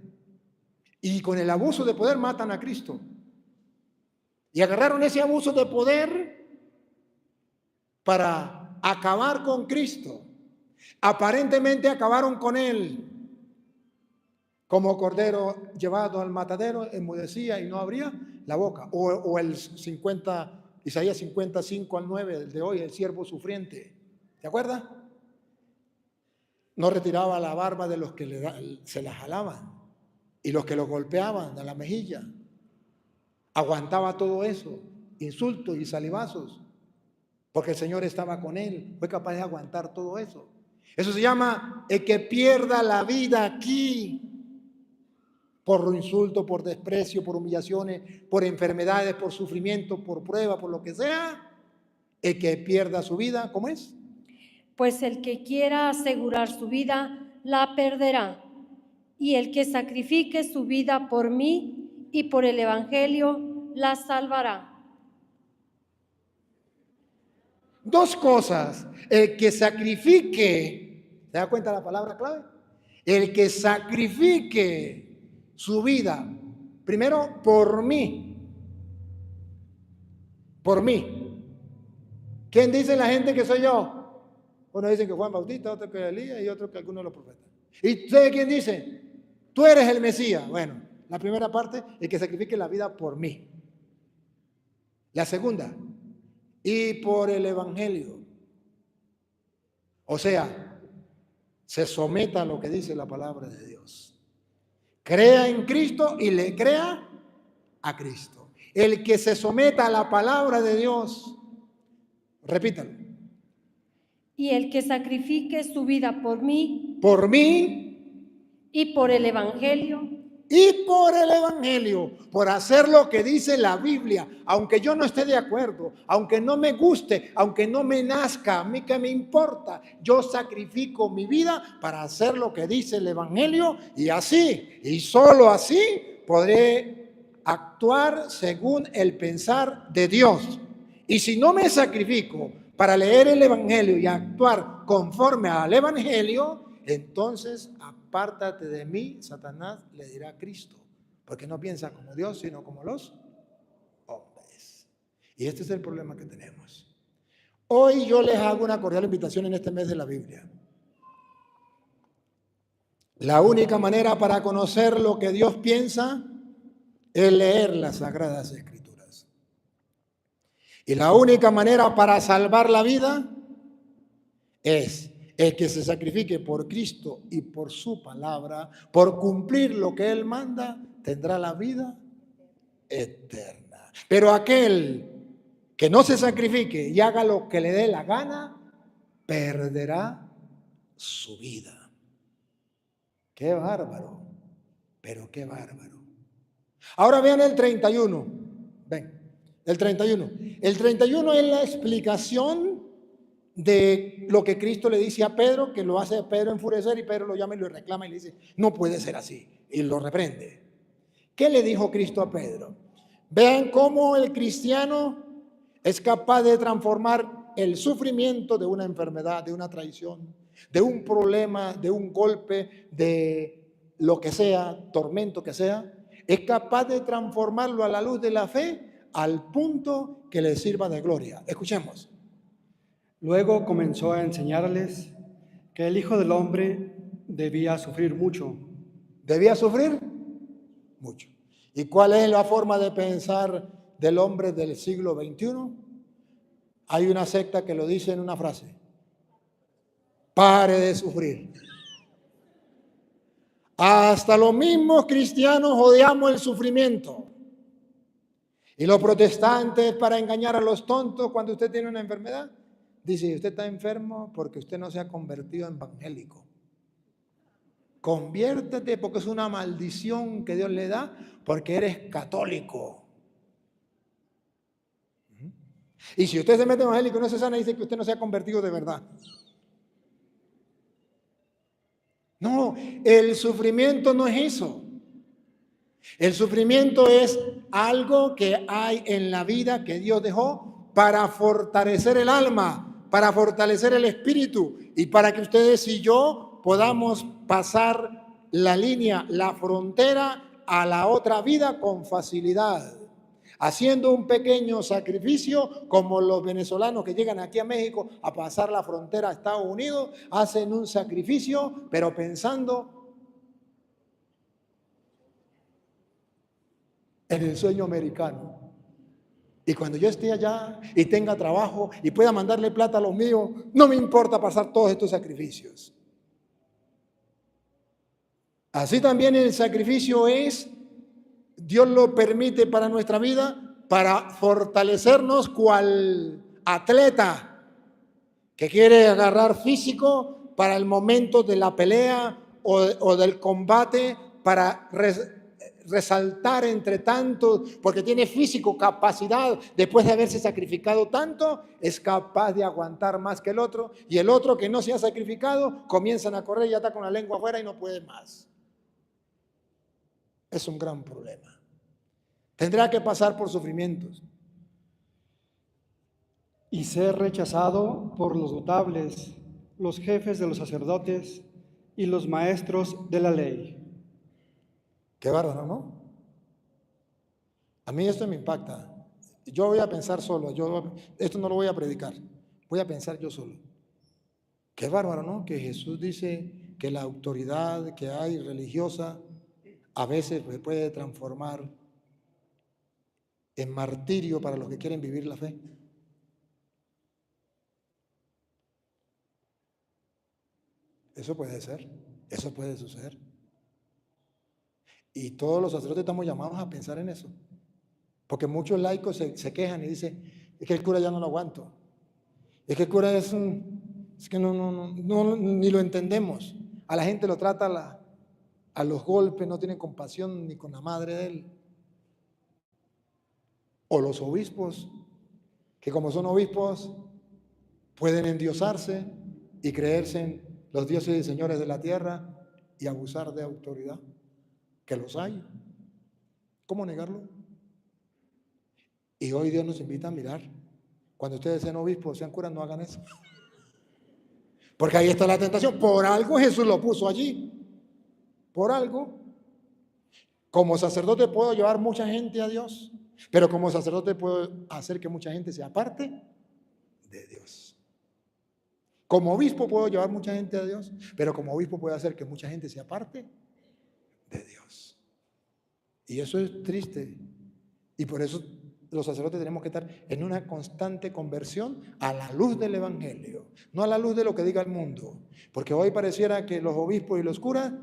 Y con el abuso de poder matan a Cristo. Y agarraron ese abuso de poder para acabar con Cristo. Aparentemente acabaron con Él. Como cordero llevado al matadero, enmudecía y no abría la boca. O el Isaías 55 al 9, el de hoy, el siervo sufriente. ¿Te acuerdas? No retiraba la barba de los que se la jalaban y los que lo golpeaban a la mejilla. Aguantaba todo eso, insultos y salivazos, porque el Señor estaba con él, fue capaz de aguantar todo eso. Eso se llama el que pierda la vida aquí. Por insulto, por desprecio, por humillaciones, por enfermedades, por sufrimiento, por prueba, por lo que sea, el que pierda su vida, ¿cómo es? Pues el que quiera asegurar su vida, la perderá. Y el que sacrifique su vida por mí y por el Evangelio, la salvará. Dos cosas. El que sacrifique, ¿se da cuenta la palabra clave? El que sacrifique su vida, primero por mí. Por mí. ¿Quién dice la gente que soy yo? Uno dicen que Juan Bautista, otro que Elías y otro que alguno de los profetas. ¿Y usted quién dice? Tú eres el Mesías. Bueno, la primera parte, el que sacrifique la vida por mí. La segunda, y por el Evangelio. O sea, se someta a lo que dice la palabra de Dios. Crea en Cristo y le crea a Cristo. El que se someta a la palabra de Dios, repítalo. y el que sacrifique su vida por mí por mí y por el Evangelio, y por el Evangelio, por hacer lo que dice la Biblia, aunque yo no esté de acuerdo, aunque no me guste, aunque no me nazca, a mí qué me importa, yo sacrifico mi vida para hacer lo que dice el Evangelio y así, y solo así podré actuar según el pensar de Dios. Y si no me sacrifico para leer el Evangelio y actuar conforme al Evangelio, entonces apártate de mí, Satanás le dirá a Cristo, porque no piensa como Dios, sino como los hombres. Y este es el problema que tenemos. Hoy yo les hago una cordial invitación en este mes de la Biblia. La única manera para conocer lo que Dios piensa es leer las Sagradas Escrituras. Y la única manera para salvar la vida es el que se sacrifique por Cristo y por su palabra, por cumplir lo que Él manda, tendrá la vida eterna. Pero aquel que no se sacrifique y haga lo que le dé la gana, perderá su vida. Qué bárbaro, pero qué bárbaro. Ahora vean el 31. Ven, el 31. El 31 es la explicación de lo que Cristo le dice a Pedro, que lo hace a Pedro enfurecer, y Pedro lo llama y lo reclama y le dice, no puede ser así, y lo reprende. ¿Qué le dijo Cristo a Pedro? Vean cómo el cristiano es capaz de transformar el sufrimiento de una enfermedad, de una traición, de un problema, de un golpe, de lo que sea, tormento que sea, es capaz de transformarlo a la luz de la fe al punto que le sirva de gloria. Escuchemos. Luego comenzó a enseñarles que el Hijo del Hombre debía sufrir mucho. ¿Debía sufrir? Mucho. ¿Y cuál es la forma de pensar del hombre del siglo XXI? Hay una secta que lo dice en una frase: pare de sufrir. Hasta los mismos cristianos odiamos el sufrimiento. Y los protestantes, para engañar a los tontos, cuando usted tiene una enfermedad, dice, usted está enfermo porque usted no se ha convertido en evangélico. Conviértete porque es una maldición que Dios le da porque eres católico. Y si usted se mete en evangélico y no se sana, dice que usted no se ha convertido de verdad. No, el sufrimiento no es eso. El sufrimiento es algo que hay en la vida que Dios dejó para fortalecer el alma, para fortalecer el espíritu y para que ustedes y yo podamos pasar la línea, la frontera a la otra vida con facilidad, haciendo un pequeño sacrificio como los venezolanos que llegan aquí a México a pasar la frontera a Estados Unidos, hacen un sacrificio pero pensando en el sueño americano. Y cuando yo esté allá y tenga trabajo y pueda mandarle plata a los míos, no me importa pasar todos estos sacrificios. Así también el sacrificio es, Dios lo permite para nuestra vida, para fortalecernos cual atleta que quiere agarrar físico para el momento de la pelea o del combate, para resaltar entre tantos, porque tiene físico, capacidad, después de haberse sacrificado tanto, es capaz de aguantar más que el otro, y el otro que no se ha sacrificado, comienzan a correr y ya está con la lengua afuera y no puede más. Es un gran problema. Tendrá que pasar por sufrimientos. Y ser rechazado por los notables, los jefes de los sacerdotes y los maestros de la ley. Qué bárbaro, ¿no? A mí esto me impacta. Yo voy a pensar solo, esto no lo voy a predicar, voy a pensar yo solo. Qué bárbaro, ¿no? Que Jesús dice que la autoridad que hay religiosa a veces se puede transformar en martirio para los que quieren vivir la fe. Eso puede ser, eso puede suceder. Y todos los sacerdotes estamos llamados a pensar en eso. Porque muchos laicos se quejan y dicen, es que el cura ya no lo aguanto. Es que el cura Es que no, ni lo entendemos. A la gente lo trata a los golpes, no tienen compasión ni con la madre de él. O los obispos, que como son obispos, pueden endiosarse y creerse en los dioses y señores de la tierra y abusar de autoridad, que los hay. ¿Cómo negarlo? Y hoy Dios nos invita a mirar. Cuando ustedes sean obispos, sean curas, no hagan eso. Porque ahí está la tentación. Por algo Jesús lo puso allí. Por algo. Como sacerdote puedo llevar mucha gente a Dios, pero como sacerdote puedo hacer que mucha gente se aparte de Dios. Como obispo puedo llevar mucha gente a Dios, pero como obispo puedo hacer que mucha gente se aparte de Dios. Y eso es triste. Y por eso los sacerdotes tenemos que estar en una constante conversión a la luz del Evangelio, no a la luz de lo que diga el mundo. Porque hoy pareciera que los obispos y los curas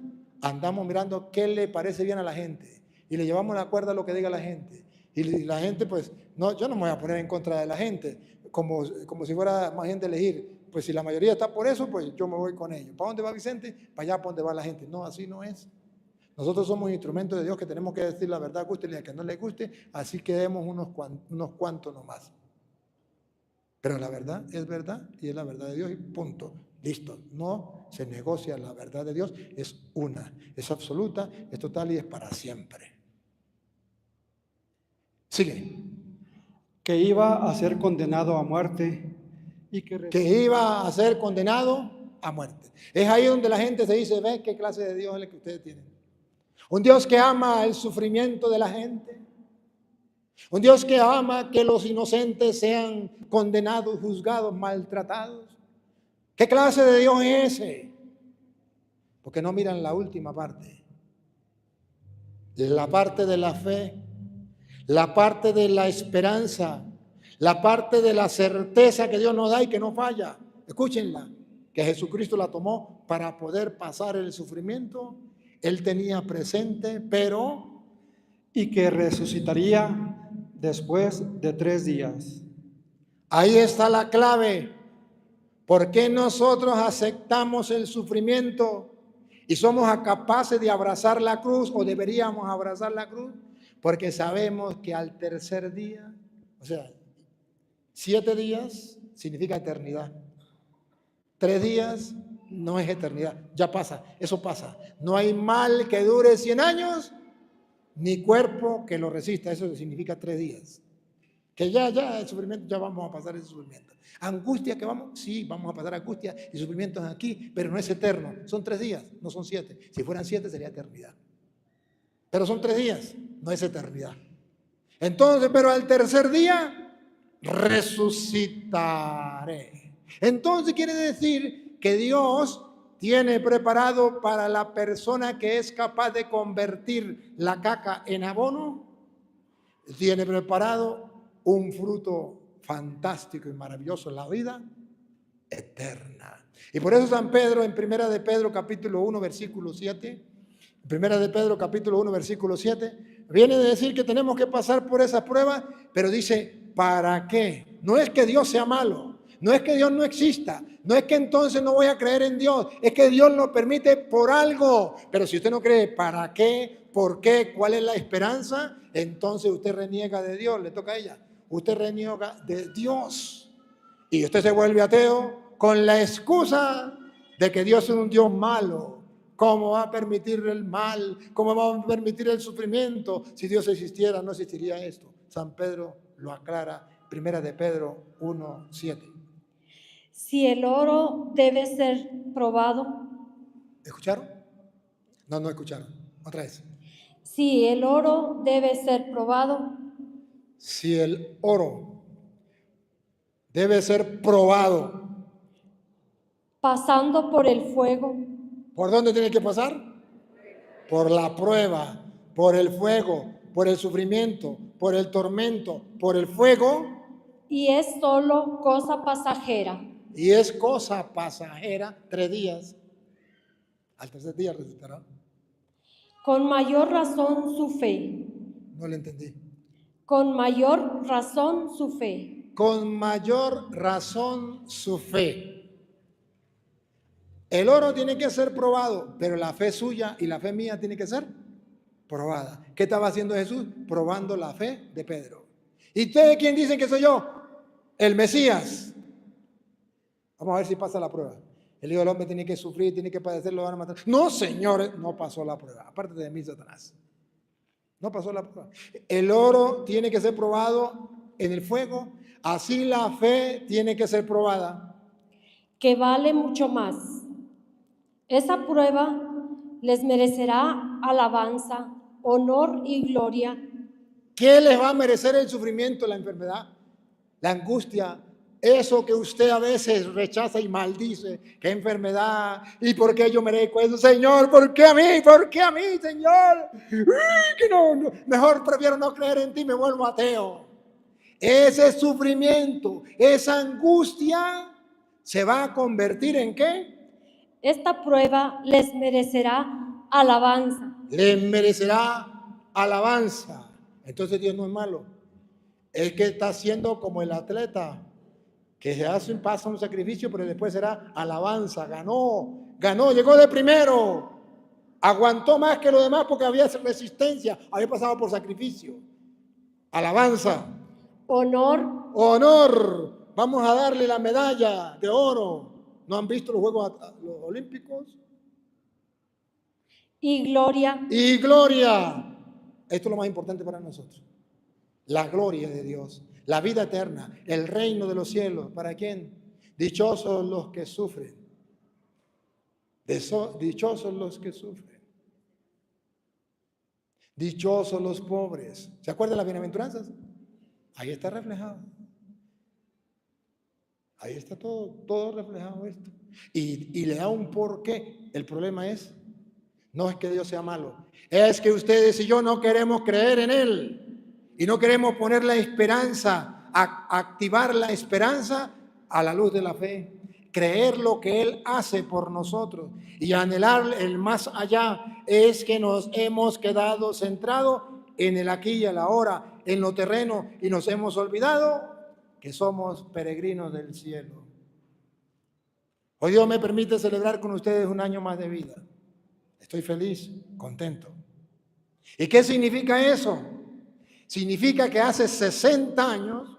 andamos mirando qué le parece bien a la gente y le llevamos la cuerda a lo que diga la gente. Y la gente, pues, no, yo no me voy a poner en contra de la gente, como si fuera más gente elegir. Pues si la mayoría está por eso, pues yo me voy con ellos. ¿Para dónde va Vicente? Para allá, para donde va la gente. No, así no es. Nosotros somos instrumentos de Dios que tenemos que decir la verdad, guste y a que no le guste, así quedemos unos cuantos nomás. Pero la verdad es verdad y es la verdad de Dios y punto. Listo. No se negocia la verdad de Dios, es una, es absoluta, es total y es para siempre. Sigue. Que iba a ser condenado a muerte y que iba a ser condenado a muerte. Es ahí donde la gente se dice, ve qué clase de Dios es el que ustedes tienen. Un Dios que ama el sufrimiento de la gente. Un Dios que ama que los inocentes sean condenados, juzgados, maltratados. ¿Qué clase de Dios es ese? Porque no miran la última parte. La parte de la fe, la parte de la esperanza, la parte de la certeza que Dios nos da y que no falla. Escúchenla, que Jesucristo la tomó para poder pasar el sufrimiento. Él tenía presente, pero... y que resucitaría después de 3 días. Ahí está la clave. ¿Por qué nosotros aceptamos el sufrimiento y somos capaces de abrazar la cruz o deberíamos abrazar la cruz? Porque sabemos que al tercer día, o sea, 7 días significa eternidad. 3 días no es eternidad, ya pasa, eso pasa. No hay mal que dure 100 años, ni cuerpo que lo resista, eso significa 3 días. Que ya el sufrimiento, ya vamos a pasar ese sufrimiento. Angustia que vamos, sí, vamos a pasar angustia y sufrimientos aquí, pero no es eterno, son 3 días, no son 7. Si fueran 7 sería eternidad. Pero son 3 días, no es eternidad. Entonces, pero al tercer día, resucitaré. Entonces quiere decir que Dios tiene preparado para la persona que es capaz de convertir la caca en abono, tiene preparado un fruto fantástico y maravilloso en la vida eterna. Y por eso San Pedro en Primera de Pedro capítulo 1 versículo 7, Primera de Pedro capítulo 1 versículo 7, viene a decir que tenemos que pasar por esa prueba, pero dice, ¿para qué? No es que Dios sea malo, no es que Dios no exista, no es que entonces no voy a creer en Dios, es que Dios lo permite por algo. Pero si usted no cree, ¿para qué? ¿Por qué? ¿Cuál es la esperanza? Entonces usted reniega de Dios, le toca a ella. Usted reniega de Dios y usted se vuelve ateo con la excusa de que Dios es un Dios malo. ¿Cómo va a permitir el mal? ¿Cómo va a permitir el sufrimiento? Si Dios existiera, no existiría esto. San Pedro lo aclara, Primera de Pedro 1:7. Si el oro debe ser probado. ¿Escucharon? No escucharon. Otra vez. Si el oro debe ser probado. Si el oro debe ser probado. Pasando por el fuego. ¿Por dónde tiene que pasar? Por la prueba, por el fuego, por el sufrimiento, por el tormento, por el fuego. Y es solo cosa pasajera. Y es cosa pasajera, 3 días. Al tercer día resucitará. Con mayor razón su fe. No le entendí. Con mayor razón su fe. Con mayor razón su fe. El oro tiene que ser probado, pero la fe suya y la fe mía tiene que ser probada. ¿Qué estaba haciendo Jesús? Probando la fe de Pedro. ¿Y ustedes quién dicen que soy yo? El Mesías. Vamos a ver si pasa la prueba. El Hijo del Hombre tiene que sufrir, tiene que padecer, lo van a matar. No, señores, no pasó la prueba. Aparte de mí, Satanás. No pasó la prueba. El oro tiene que ser probado en el fuego. Así la fe tiene que ser probada. que vale mucho más. Esa prueba les merecerá alabanza, honor y gloria. ¿Qué les va a merecer el sufrimiento, la enfermedad, la angustia? Eso que usted a veces rechaza y maldice, qué enfermedad, y por qué yo merezco eso, Señor, ¿por qué a mí? ¿Por qué a mí, Señor? Que no, mejor prefiero no creer en ti, me vuelvo ateo. Ese sufrimiento, esa angustia, ¿se va a convertir en qué? Esta prueba les merecerá alabanza. Le merecerá alabanza. Entonces Dios no es malo. Es que está haciendo como el atleta que pasa un sacrificio, pero después será alabanza. Ganó, llegó de primero. Aguantó más que los demás porque había resistencia, había pasado por sacrificio. Alabanza. Honor. Vamos a darle la medalla de oro. ¿No han visto los Juegos Olímpicos? Y gloria. Y gloria. Esto es lo más importante para nosotros. La gloria de Dios, la vida eterna, el reino de los cielos. ¿Para quién? Dichosos los que sufren. Dichosos los que sufren. Dichosos los pobres. ¿Se acuerdan de las bienaventuranzas? Ahí está reflejado. Ahí está todo reflejado esto. Y le da un porqué. El problema no es que Dios sea malo, es que ustedes y yo no queremos creer en Él. Y no queremos poner la esperanza, activar la esperanza a la luz de la fe. Creer lo que Él hace por nosotros y anhelar el más allá. Es que nos hemos quedado centrados en el aquí y el ahora, en lo terreno, y nos hemos olvidado que somos peregrinos del cielo. Hoy Dios me permite celebrar con ustedes un año más de vida. Estoy feliz, contento. ¿Y qué significa eso? Significa que hace 60 años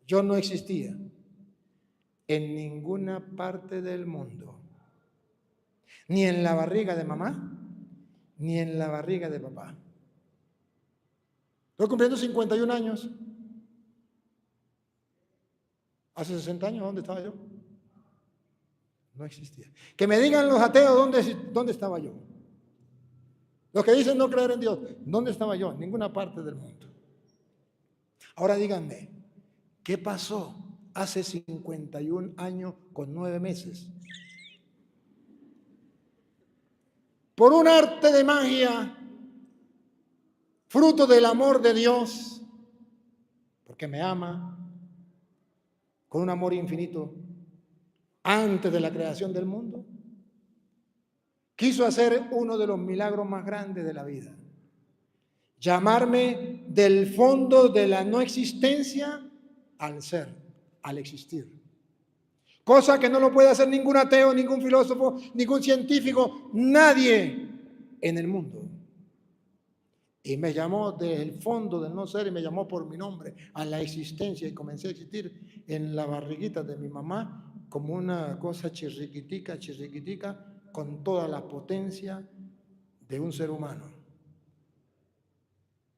yo no existía en ninguna parte del mundo. Ni en la barriga de mamá, ni en la barriga de papá. Estoy cumpliendo 51 años. Hace 60 años, ¿dónde estaba yo? No existía. Que me digan los ateos, ¿dónde estaba yo? Los que dicen no creer en Dios, ¿dónde estaba yo? En ninguna parte del mundo. Ahora díganme, ¿qué pasó hace 51 años con 9 meses? Por un arte de magia, fruto del amor de Dios, porque me ama, con un amor infinito, antes de la creación del mundo, quiso hacer uno de los milagros más grandes de la vida. Llamarme del fondo de la no existencia al ser, al existir. Cosa que no lo puede hacer ningún ateo, ningún filósofo, ningún científico, nadie en el mundo. Y me llamó del fondo del no ser y me llamó por mi nombre a la existencia y comencé a existir en la barriguita de mi mamá como una cosa chirriquitica, con toda la potencia de un ser humano.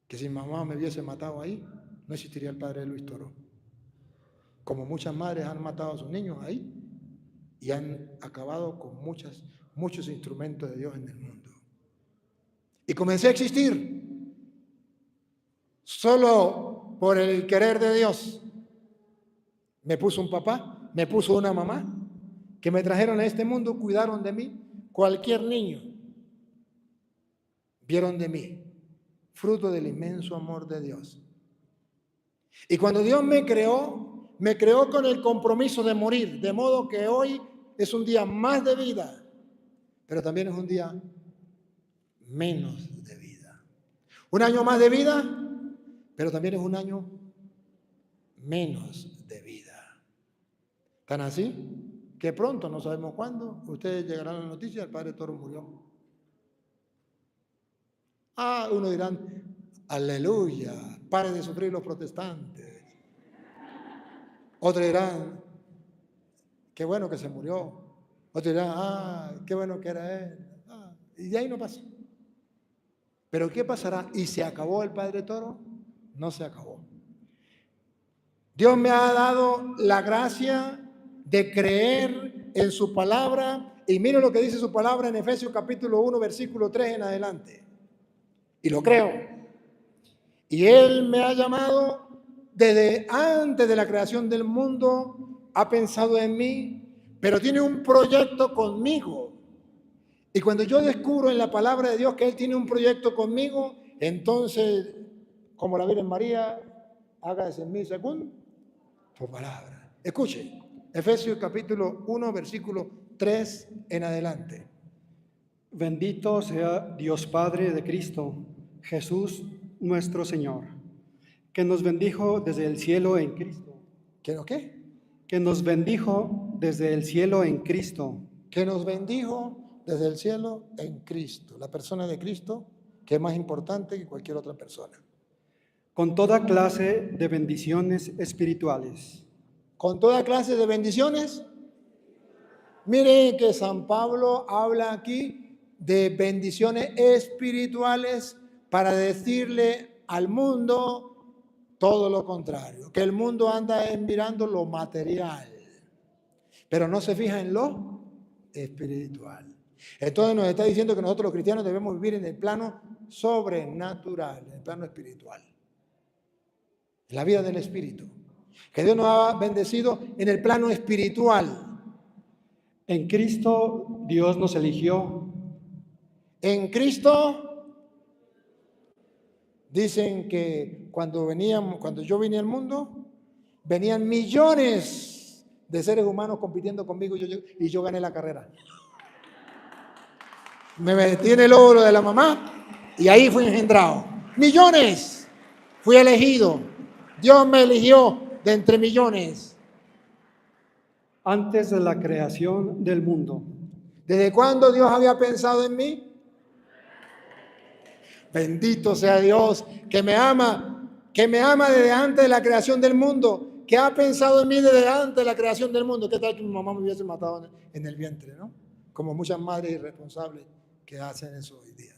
Que si mamá me hubiese matado ahí, no existiría el padre de Luis Toro. Como muchas madres han matado a sus niños ahí y han acabado con muchos instrumentos de Dios en el mundo. Y comencé a existir solo por el querer de Dios. Me puso un papá, me puso una mamá, que me trajeron a este mundo, cuidaron de mí. Cualquier niño vieron de mí, fruto del inmenso amor de Dios. Y cuando Dios me creó con el compromiso de morir, de modo que hoy es un día más de vida, pero también es un día menos de vida. Un año más de vida, pero también es un año menos de vida. ¿Tan así? que pronto, no sabemos cuándo, ustedes llegarán a la noticia, el padre Toro murió. Uno dirán, aleluya, pare de sufrir los protestantes. Otros dirán, qué bueno que se murió. Otros dirán, qué bueno que era él. Y de ahí no pasa. Pero ¿qué pasará? ¿Y se acabó el padre Toro? No se acabó. Dios me ha dado la gracia de creer en su palabra. Y miren lo que dice su palabra en Efesios capítulo 1, versículo 3 en adelante. Y lo creo. Y Él me ha llamado desde antes de la creación del mundo, ha pensado en mí, pero tiene un proyecto conmigo. Y cuando yo descubro en la palabra de Dios que Él tiene un proyecto conmigo, entonces, como la Virgen María, hágase en mí según tu palabra. Escuche, Efesios capítulo 1, versículo 3 en adelante. Bendito sea Dios Padre de Cristo, Jesús nuestro Señor, que nos bendijo desde el cielo en Cristo. ¿Qué no qué? Que nos bendijo desde el cielo en Cristo. Que nos bendijo desde el cielo en Cristo. La persona de Cristo, que es más importante que cualquier otra persona. Con toda clase de bendiciones espirituales. Con toda clase de bendiciones. Mire que San Pablo habla aquí de bendiciones espirituales para decirle al mundo todo lo contrario, que el mundo anda mirando lo material, pero no se fija en lo espiritual. Entonces nos está diciendo que nosotros los cristianos debemos vivir en el plano sobrenatural, en el plano espiritual, en la vida del Espíritu, que Dios nos ha bendecido en el plano espiritual. En Cristo Dios nos eligió. En Cristo. Dicen que cuando yo vine al mundo, venían millones de seres humanos compitiendo conmigo y yo gané la carrera. Me metí en el óvulo de la mamá y ahí fui engendrado. Millones. Fui elegido. Dios me eligió de entre millones. Antes de la creación del mundo. ¿Desde cuándo Dios había pensado en mí? Bendito sea Dios, que me ama desde antes de la creación del mundo, que ha pensado en mí desde antes de la creación del mundo. ¿Qué tal que mi mamá me hubiese matado en el vientre, no? Como muchas madres irresponsables que hacen eso hoy día.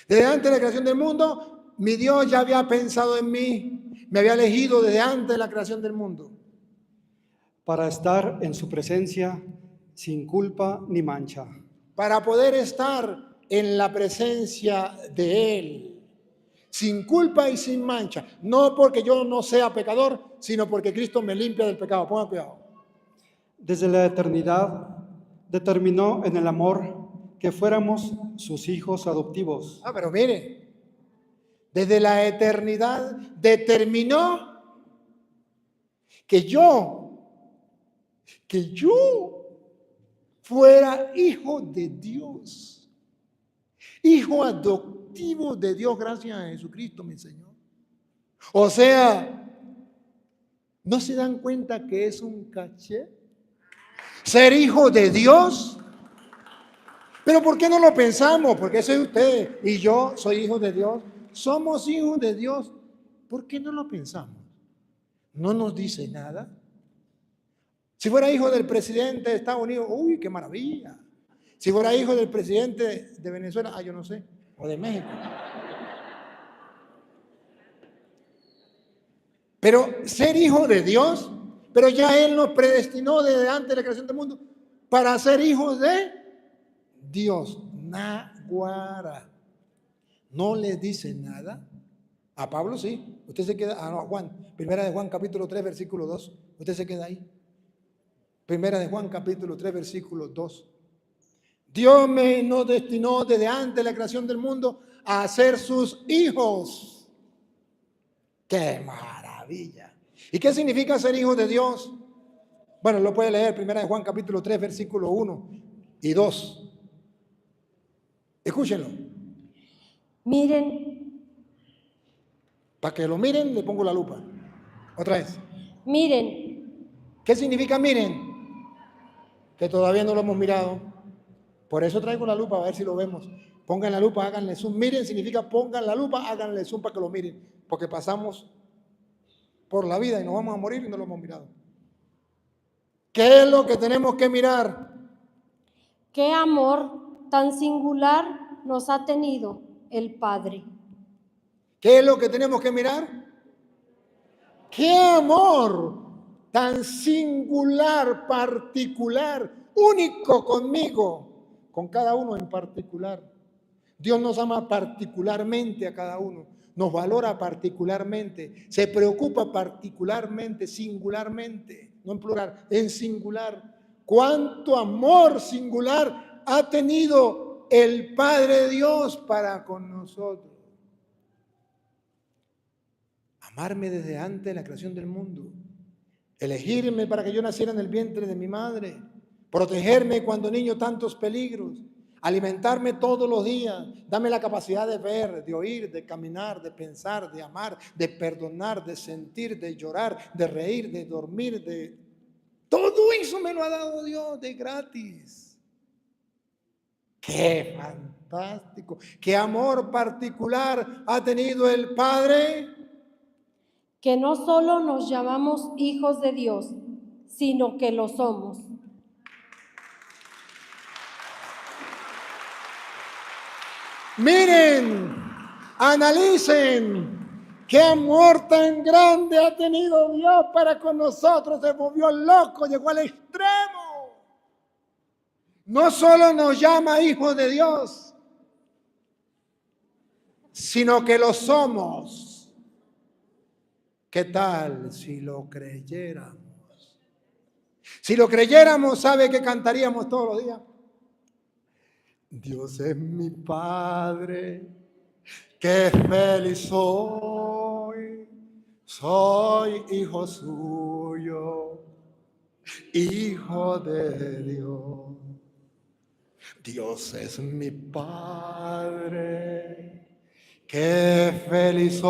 Desde antes de la creación del mundo, mi Dios ya había pensado en mí, me había elegido desde antes de la creación del mundo. Para estar en su presencia sin culpa ni mancha. Para poder estar en la presencia de Él, sin culpa y sin mancha. No porque yo no sea pecador, sino porque Cristo me limpia del pecado. Pongan cuidado. Desde la eternidad determinó en el amor que fuéramos sus hijos adoptivos. Pero mire, desde la eternidad determinó que yo fuera hijo de Dios. Hijo adoptivo de Dios, gracias a Jesucristo, mi Señor. O sea, ¿no se dan cuenta que es un caché? Ser hijo de Dios. Pero ¿por qué no lo pensamos? Porque soy usted y yo soy hijo de Dios. Somos hijos de Dios. ¿Por qué no lo pensamos? ¿No nos dice nada? Si fuera hijo del presidente de Estados Unidos, ¡uy, qué maravilla! Si fuera hijo del presidente de Venezuela, yo no sé, o de México. Pero ser hijo de Dios, pero ya Él nos predestinó desde antes de la creación del mundo para ser hijos de Dios. Naguara. ¿No le dice nada? A Pablo sí. Usted se queda, no, Juan, primera de Juan capítulo 3, versículo 2. Usted se queda ahí. Primera de Juan capítulo 3, versículo 2. Dios nos destinó desde antes de la creación del mundo a ser sus hijos. ¡Qué maravilla! ¿Y qué significa ser hijo de Dios? Bueno, lo puede leer, primera de Juan capítulo 3, versículo 1 y 2. Escúchenlo. Miren. Para que lo miren, le pongo la lupa. Otra vez. Miren. ¿Qué significa miren? que todavía no lo hemos mirado. Por eso traigo la lupa, a ver si lo vemos. Pongan la lupa, háganle zoom. Miren significa pongan la lupa, háganle zoom para que lo miren. Porque pasamos por la vida y nos vamos a morir y no lo hemos mirado. ¿Qué es lo que tenemos que mirar? Qué amor tan singular nos ha tenido el Padre. ¿Qué es lo que tenemos que mirar? ¡Qué amor tan singular, particular, único conmigo, con cada uno en particular! Dios nos ama particularmente a cada uno, nos valora particularmente, se preocupa particularmente, singularmente, no en plural, en singular. ¡Cuánto amor singular ha tenido el Padre Dios para con nosotros! Amarme desde antes de la creación del mundo, elegirme para que yo naciera en el vientre de mi madre, protegerme cuando niño tantos peligros, alimentarme todos los días, darme la capacidad de ver, de oír, de caminar, de pensar, de amar, de perdonar, de sentir, de llorar, de reír, de dormir, de... Todo eso me lo ha dado Dios de gratis. ¡Qué fantástico! ¡Qué amor particular ha tenido el Padre! Que no solo nos llamamos hijos de Dios, sino que lo somos. Miren, analicen qué amor tan grande ha tenido Dios para con nosotros. Se volvió loco, llegó al extremo. No solo nos llama hijos de Dios, sino que lo somos. ¿Qué tal si lo creyéramos? Si lo creyéramos, ¿sabe qué cantaríamos todos los días? Dios es mi Padre, qué feliz soy hijo suyo, hijo de Dios. Dios es mi Padre, qué feliz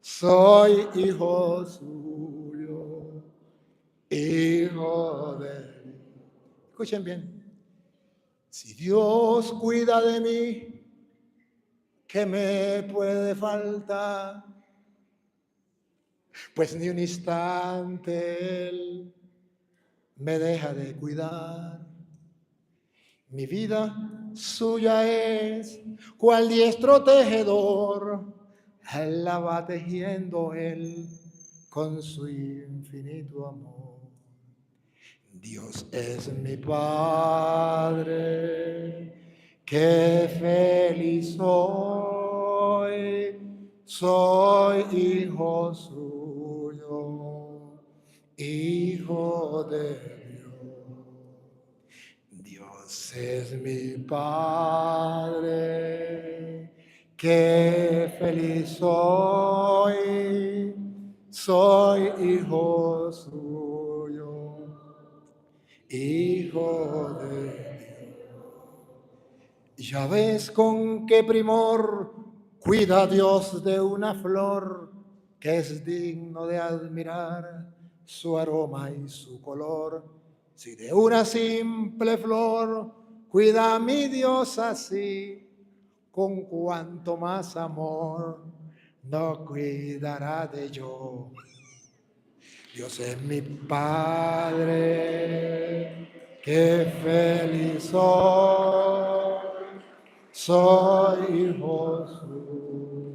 soy hijo suyo, hijo de Dios. Escuchen bien. Si Dios cuida de mí, ¿qué me puede faltar? Pues ni un instante Él me deja de cuidar. Mi vida suya es, cual diestro tejedor, Él la va tejiendo Él con su infinito amor. Dios es mi Padre, qué feliz soy hijo suyo, hijo de Dios. Dios es mi Padre, qué feliz soy hijo suyo, hijo de Dios. Ya ves con qué primor cuida Dios de una flor que es digno de admirar su aroma y su color. Si de una simple flor cuida a mi Dios así, con cuanto más amor no cuidará de yo. Dios es mi Padre, qué feliz soy hijo suyo,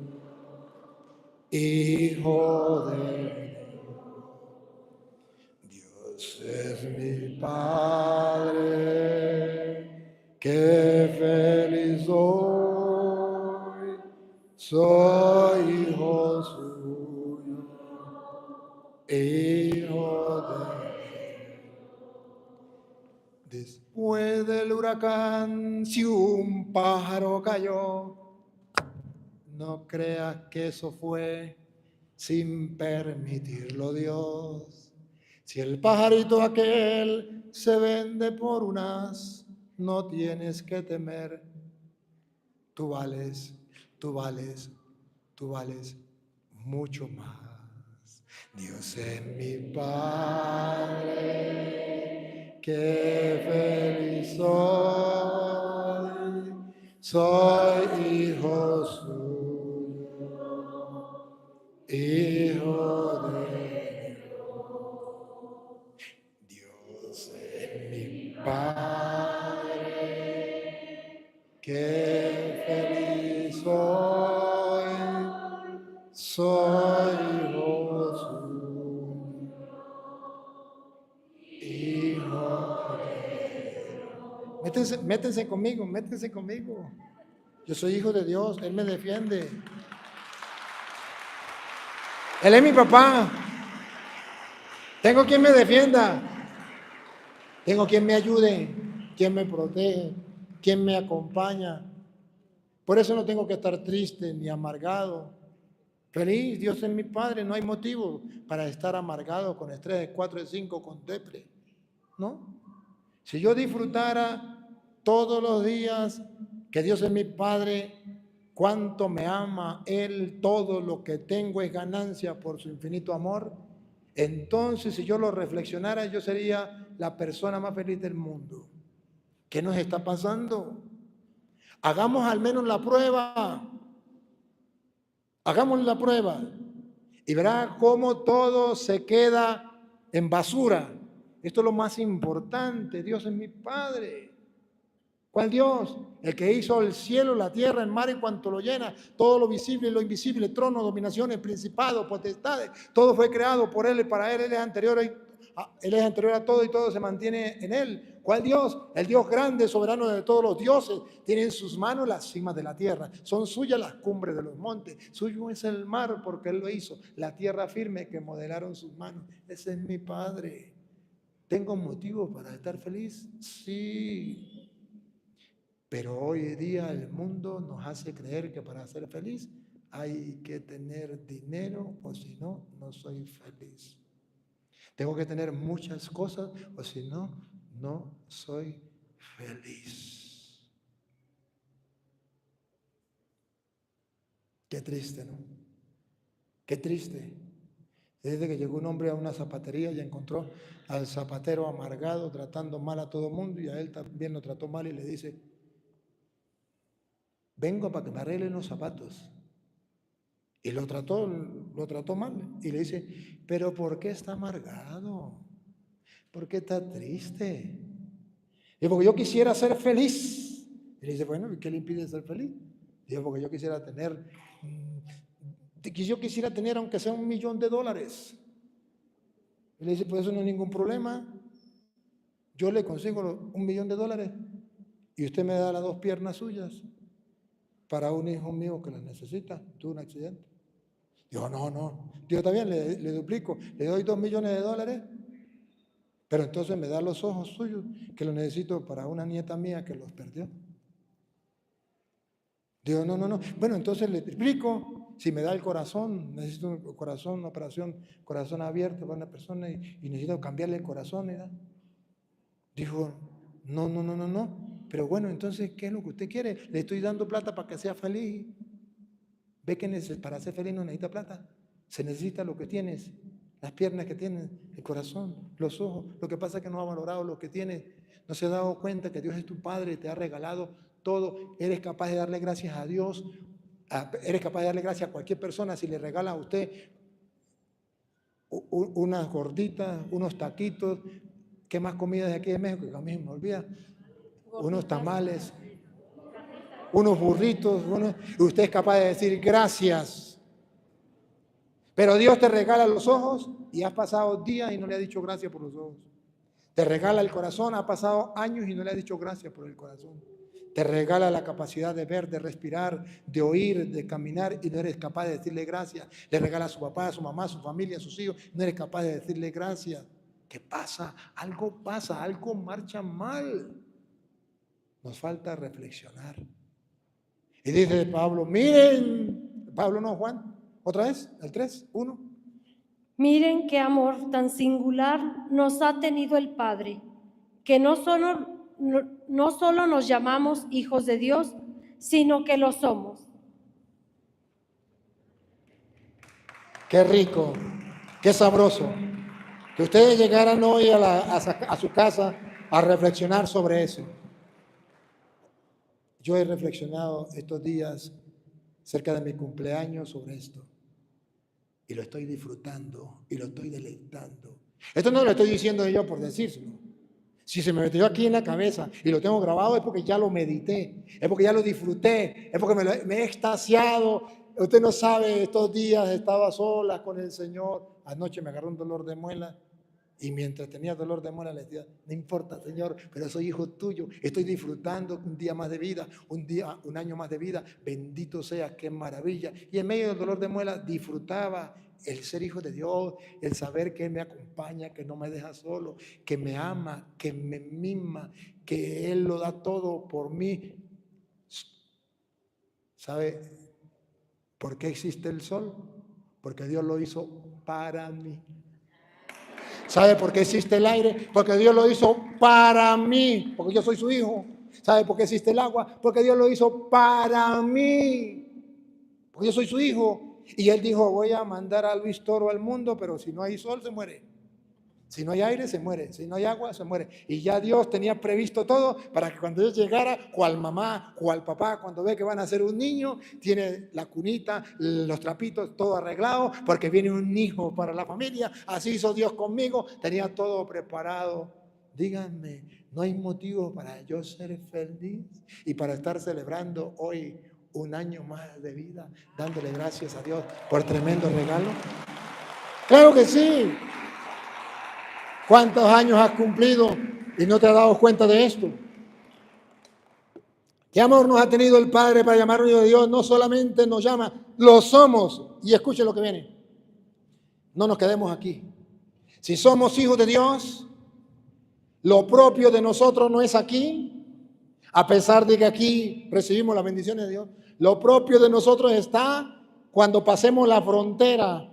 hijo de Dios. Dios es mi Padre, qué feliz soy hijo suyo, hijo de Dios. Después del huracán, si un pájaro cayó, no creas que eso fue sin permitirlo Dios. Si el pajarito aquel se vende por unas, no tienes que temer. Tú vales, tú vales, tú vales mucho más. Dios es mi Padre, qué feliz soy hijo suyo, hijo de Dios es mi Padre, qué feliz soy hijo suyo, hijo de Dios. Métense conmigo. Yo soy hijo de Dios, Él me defiende. Él es mi papá. Tengo quien me defienda. Tengo quien me ayude, quien me protege, quien me acompaña. Por eso no tengo que estar triste ni amargado. Feliz, Dios es mi Padre, no hay motivo para estar amargado con estrés de 4 de 5, con depre. ¿No? Si yo disfrutara todos los días que Dios es mi Padre, cuánto me ama Él, todo lo que tengo es ganancia por su infinito amor, entonces si yo lo reflexionara, yo sería la persona más feliz del mundo. ¿Qué nos está pasando? Hagamos al menos la prueba. Hagamos la prueba y verá cómo todo se queda en basura. Esto es lo más importante. Dios es mi Padre. ¿Cuál Dios? El que hizo el cielo, la tierra, el mar en cuanto lo llena, todo lo visible y lo invisible, tronos, dominaciones, principados, potestades, todo fue creado por Él y para Él. Él es anterior a todo y todo se mantiene en Él. ¿Cuál Dios? El Dios grande, soberano de todos los dioses. Tiene en sus manos las cimas de la tierra. Son suyas las cumbres de los montes. Suyo es el mar porque Él lo hizo. La tierra firme que modelaron sus manos. Ese es mi Padre. ¿Tengo motivo para estar feliz? Sí. Pero hoy día el mundo nos hace creer que para ser feliz hay que tener dinero o si no, no soy feliz. Tengo que tener muchas cosas o si no, no soy feliz. Qué triste, ¿no? Qué triste. Desde que llegó un hombre a una zapatería y encontró al zapatero amargado, tratando mal a todo el mundo, y a él también lo trató mal y le dice: vengo para que me arreglen los zapatos. Y lo trató mal. Y le dice: pero ¿por qué está amargado? ¿Por qué está triste? Y porque yo quisiera ser feliz. Y le dice: bueno, ¿qué le impide ser feliz? Dijo: porque yo quisiera tener aunque sea $1 millón. Y le dice: pues eso no es ningún problema. Yo le consigo $1 millón y usted me da las 2 piernas suyas para un hijo mío que las necesita. Tuvo un accidente. Dijo: no. Digo: también le duplico, le doy $2 millones, pero entonces me da los ojos suyos que los necesito para una nieta mía que los perdió. Digo: no. Bueno, entonces le triplico. Si me da el corazón, necesito un corazón, una operación, corazón abierto para una persona y necesito cambiarle el corazón. ¿verdad? Dijo: no. Pero bueno, entonces, ¿qué es lo que usted quiere? Le estoy dando plata para que sea feliz. Ve que para ser feliz no necesita plata. Se necesita lo que tienes, las piernas que tienes, el corazón, los ojos. Lo que pasa es que no ha valorado lo que tienes. No se ha dado cuenta que Dios es tu Padre, te ha regalado todo. Eres capaz de darle gracias a Dios. Eres capaz de darle gracias a cualquier persona si le regala a usted unas gorditas, unos taquitos. ¿Qué más comida de aquí de México? Que a mí me olvida. Unos tamales, unos burritos. Y usted es capaz de decir gracias. Pero Dios te regala los ojos y has pasado días y no le ha dicho gracias por los ojos. Te regala el corazón, ha pasado años y no le ha dicho gracias por el corazón. Te regala la capacidad de ver, de respirar, de oír, de caminar y no eres capaz de decirle gracias. Le regala a su papá, a su mamá, a su familia, a sus hijos, no eres capaz de decirle gracias. ¿Qué pasa? Algo marcha mal. Nos falta reflexionar. Y dice Pablo: miren, Pablo no, Juan, otra vez, el 3, 1. Miren qué amor tan singular nos ha tenido el Padre, que no solo nos llamamos hijos de Dios, sino que lo somos. Qué rico, qué sabroso. Que ustedes llegaran hoy a su casa a reflexionar sobre eso. Yo he reflexionado estos días cerca de mi cumpleaños sobre esto. Y lo estoy disfrutando y lo estoy deleitando. Esto no lo estoy diciendo yo por decírselo. Si se me metió aquí en la cabeza y lo tengo grabado es porque ya lo medité, es porque ya lo disfruté, es porque me he extasiado. Usted no sabe, estos días estaba sola con el Señor. Anoche me agarró un dolor de muela y mientras tenía dolor de muela le decía, no importa, Señor, pero soy hijo tuyo, estoy disfrutando un día más de vida, un año más de vida, bendito sea, qué maravilla. Y en medio del dolor de muela disfrutaba el ser hijo de Dios, el saber que Él me acompaña, que no me deja solo, que me ama, que me mima, que Él lo da todo por mí. ¿Sabe por qué existe el sol? Porque Dios lo hizo para mí. ¿Sabe por qué existe el aire? Porque Dios lo hizo para mí, porque yo soy su hijo. ¿Sabe por qué existe el agua? Porque Dios lo hizo para mí, porque yo soy su hijo. Y Él dijo, voy a mandar a Luis Toro al mundo, pero si no hay sol se muere. Si no hay aire se muere, si no hay agua se muere. Y ya Dios tenía previsto todo para que cuando yo llegara, cual mamá, cual papá, cuando ve que van a ser un niño, tiene la cunita, los trapitos, todo arreglado, porque viene un hijo para la familia. Así hizo Dios conmigo, tenía todo preparado. Díganme, ¿no hay motivo para yo ser feliz y para estar celebrando hoy un año más de vida, dándole gracias a Dios por tremendo regalo? Claro que sí. ¿Cuántos años has cumplido y no te has dado cuenta de esto? ¿Qué amor nos ha tenido el Padre para llamarnos hijos de Dios? No solamente nos llama, lo somos. Y escuchen lo que viene. No nos quedemos aquí. Si somos hijos de Dios, lo propio de nosotros no es aquí, a pesar de que aquí recibimos las bendiciones de Dios. Lo propio de nosotros está cuando pasemos la frontera.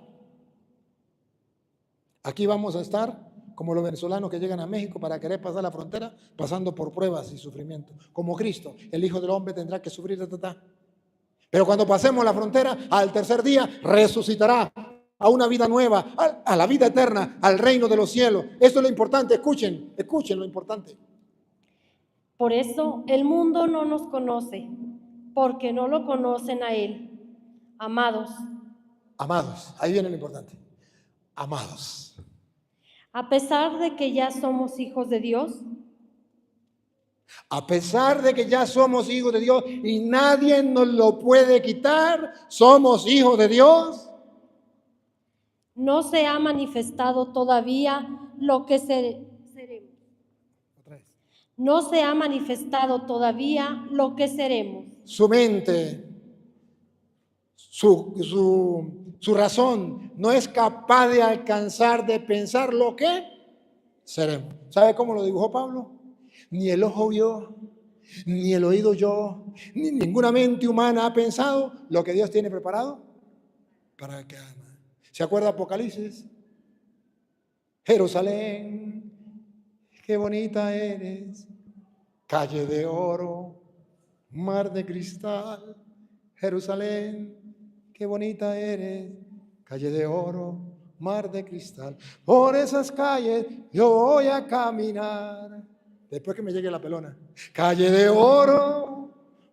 Aquí vamos a estar como los venezolanos que llegan a México para querer pasar la frontera, pasando por pruebas y sufrimiento. Como Cristo, el Hijo del Hombre tendrá que sufrir. Pero cuando pasemos la frontera, al tercer día resucitará a una vida nueva, a la vida eterna, al reino de los cielos. Esto es lo importante, escuchen lo importante. Por eso el mundo no nos conoce, porque no lo conocen a Él. Amados, ahí viene lo importante. Amados. A pesar de que ya somos hijos de Dios, a pesar de que ya somos hijos de Dios y nadie nos lo puede quitar, somos hijos de Dios. No se ha manifestado todavía lo que seremos. No se ha manifestado todavía lo que seremos. Su mente, su razón no es capaz de alcanzar, de pensar lo que seremos. ¿Sabe cómo lo dibujó Pablo? Ni el ojo vio, ni el oído oyó, ni ninguna mente humana ha pensado lo que Dios tiene preparado para el que ama. ¿Se acuerda Apocalipsis? Jerusalén, qué bonita eres, calle de oro, mar de cristal. Jerusalén, qué bonita eres, calle de oro, mar de cristal. Por esas calles yo voy a caminar. Después que me llegue la pelona. Calle de oro,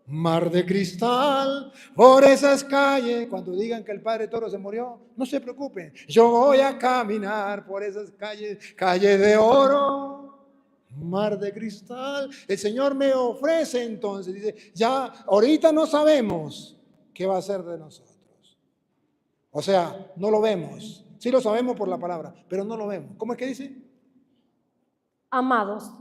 mar de cristal. Por esas calles, cuando digan que el Padre Toro se murió, no se preocupen. Yo voy a caminar por esas calles, calle de oro, mar de cristal. El Señor me ofrece entonces, dice, ya ahorita no sabemos qué va a hacer de nosotros. O sea, no lo vemos. Sí lo sabemos por la palabra, pero no lo vemos. ¿Cómo es que dice? Amados,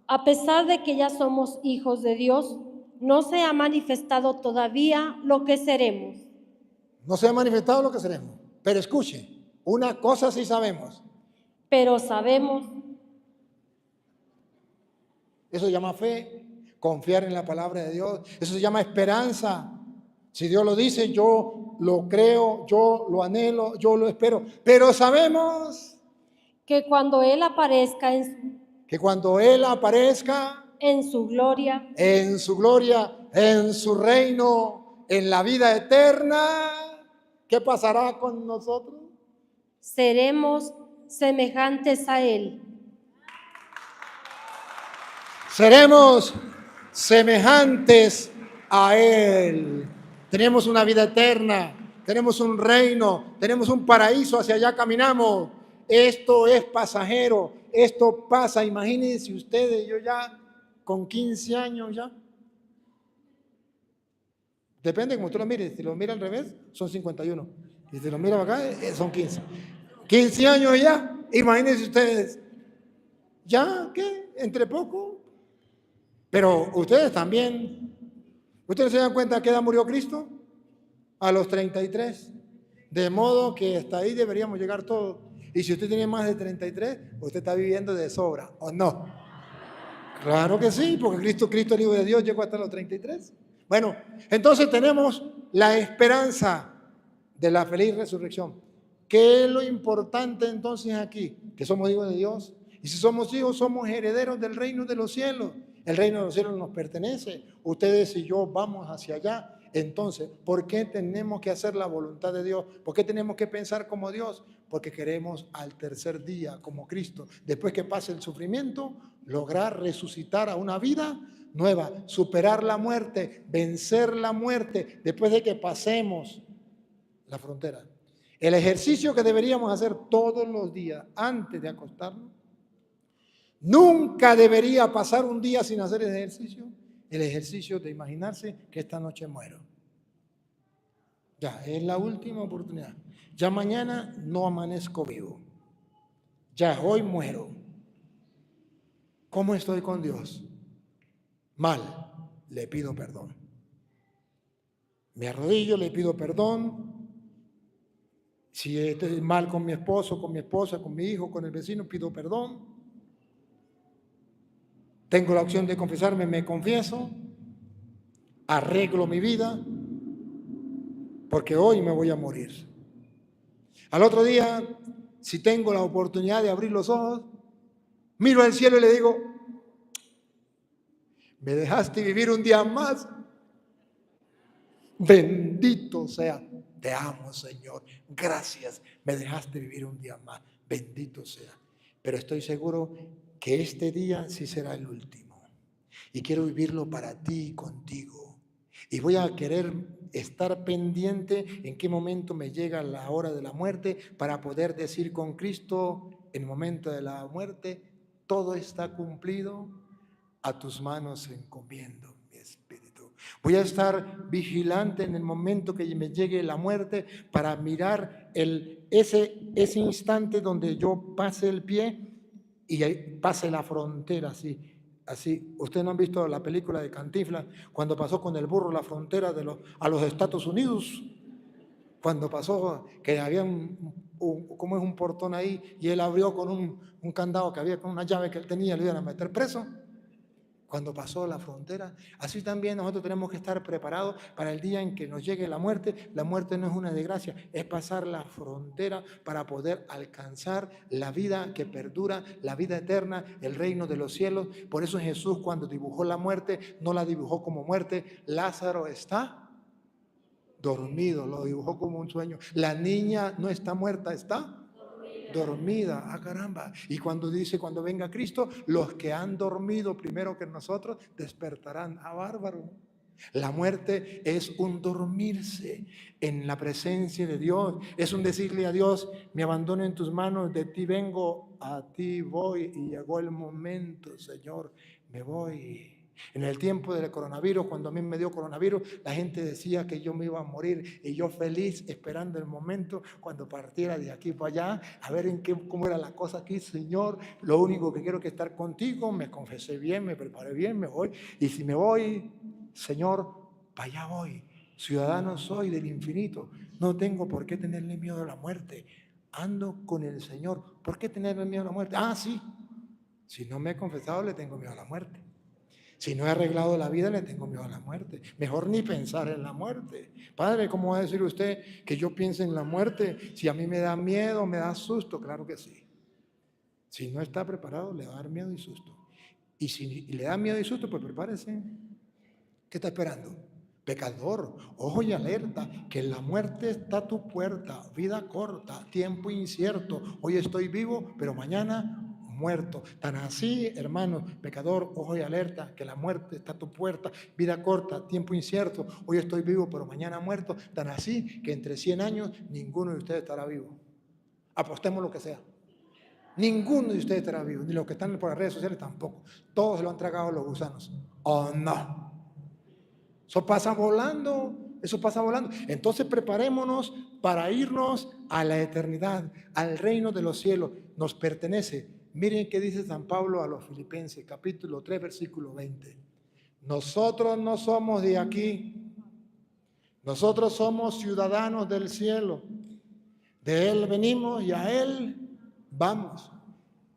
a pesar de que ya somos hijos de Dios, no se ha manifestado todavía lo que seremos. No se ha manifestado lo que seremos. Pero escuche, una cosa sí sabemos. Pero sabemos. Eso se llama fe, confiar en la palabra de Dios. Eso se llama esperanza. Si Dios lo dice, yo lo creo, yo lo anhelo, yo lo espero. Pero sabemos que cuando Él aparezca en su gloria, en su reino, en la vida eterna, ¿qué pasará con nosotros? Seremos semejantes a Él. Seremos semejantes a Él. Tenemos una vida eterna, tenemos un reino, tenemos un paraíso, hacia allá caminamos. Esto es pasajero, esto pasa. Imagínense ustedes, yo ya con 15 años ya. Depende como tú lo mires. Si lo mira al revés, son 51. Y si lo mira acá, son 15. 15 años ya. Imagínense ustedes. ¿Ya qué? Entre poco. Pero ustedes también. ¿Ustedes se dan cuenta a qué edad murió Cristo? A los 33. De modo que hasta ahí deberíamos llegar todos. Y si usted tiene más de 33, usted está viviendo de sobra, ¿o no? Claro que sí, porque Cristo, el Hijo de Dios, llegó hasta los 33. Bueno, entonces tenemos la esperanza de la feliz resurrección. ¿Qué es lo importante entonces aquí? Que somos hijos de Dios. Y si somos hijos, somos herederos del reino de los cielos. El reino de los cielos nos pertenece. Ustedes y yo vamos hacia allá. Entonces, ¿por qué tenemos que hacer la voluntad de Dios? ¿Por qué tenemos que pensar como Dios? Porque queremos al tercer día, como Cristo, después que pase el sufrimiento, lograr resucitar a una vida nueva, superar la muerte, vencer la muerte, después de que pasemos la frontera. El ejercicio que deberíamos hacer todos los días antes de acostarnos, nunca debería pasar un día sin hacer el ejercicio de imaginarse que esta noche muero. Ya, es la última oportunidad. Ya mañana no amanezco vivo. Ya hoy muero. ¿Cómo estoy con Dios? Mal, le pido perdón. Me arrodillo, le pido perdón. Si estoy mal con mi esposo, con mi esposa, con mi hijo, con el vecino, pido perdón. Tengo la opción de confesarme, me confieso. Arreglo mi vida, porque hoy me voy a morir. Al otro día, si tengo la oportunidad de abrir los ojos, miro al cielo y le digo, me dejaste vivir un día más. Bendito sea. Te amo, Señor. Gracias. Me dejaste vivir un día más. Bendito sea. Pero estoy seguro que este día sí será el último. Y quiero vivirlo para ti y contigo. Y voy a querer estar pendiente en qué momento me llega la hora de la muerte para poder decir con Cristo en el momento de la muerte, todo está cumplido, a tus manos encomiendo mi espíritu. Voy a estar vigilante en el momento que me llegue la muerte para mirar ese instante donde yo pase el pie y ahí pase la frontera así. Así, ustedes no han visto la película de Cantinflas cuando pasó con el burro la frontera a los Estados Unidos, cuando pasó que había como es un portón ahí y él abrió con un candado que había con una llave que él tenía, le iban a meter preso. Cuando pasó la frontera, así también nosotros tenemos que estar preparados para el día en que nos llegue la muerte. La muerte no es una desgracia, es pasar la frontera para poder alcanzar la vida que perdura, la vida eterna, el reino de los cielos. Por eso Jesús, cuando dibujó la muerte, no la dibujó como muerte. Lázaro está dormido, lo dibujó como un sueño. La niña no está muerta, está dormida. Ah, caramba. Y cuando dice, cuando venga Cristo, los que han dormido primero que nosotros despertarán. Ah, bárbaro. La muerte es un dormirse en la presencia de Dios. Es un decirle a Dios, me abandono en tus manos, de ti vengo, a ti voy. Y llegó el momento, Señor, me voy. En el tiempo del coronavirus, cuando a mí me dio coronavirus, la gente decía que yo me iba a morir y yo feliz esperando el momento cuando partiera de aquí para allá, a ver cómo era la cosa aquí. Señor, lo único que quiero es estar contigo. Me confesé bien, me preparé bien, me voy. Y si me voy, Señor, para allá voy. Ciudadano soy del infinito. No tengo por qué tenerle miedo a la muerte. Ando con el Señor. ¿Por qué tenerle miedo a la muerte? Ah, sí. Si no me he confesado, le tengo miedo a la muerte. Si no he arreglado la vida, le tengo miedo a la muerte. Mejor ni pensar en la muerte. Padre, ¿cómo va a decir usted que yo piense en la muerte si a mí me da miedo, me da susto? Claro que sí. Si no está preparado, le va a dar miedo y susto. Y si le da miedo y susto, pues prepárese. ¿Qué está esperando? Pecador, ojo y alerta, que la muerte está a tu puerta. Vida corta, tiempo incierto. Hoy estoy vivo, pero mañana muerto. Tan así, hermano, pecador, ojo y alerta, que la muerte está a tu puerta, vida corta, tiempo incierto, hoy estoy vivo, pero mañana muerto. Tan así que entre 100 años ninguno de ustedes estará vivo. Apostemos lo que sea. Ninguno de ustedes estará vivo, ni los que están por las redes sociales tampoco. Todos se lo han tragado los gusanos. ¿O no? Eso pasa volando. Eso pasa volando. Entonces preparémonos para irnos a la eternidad, al reino de los cielos. Nos pertenece. Miren qué dice San Pablo a los Filipenses, capítulo 3, versículo 20. Nosotros no somos de aquí. Nosotros somos ciudadanos del cielo. De Él venimos y a Él vamos.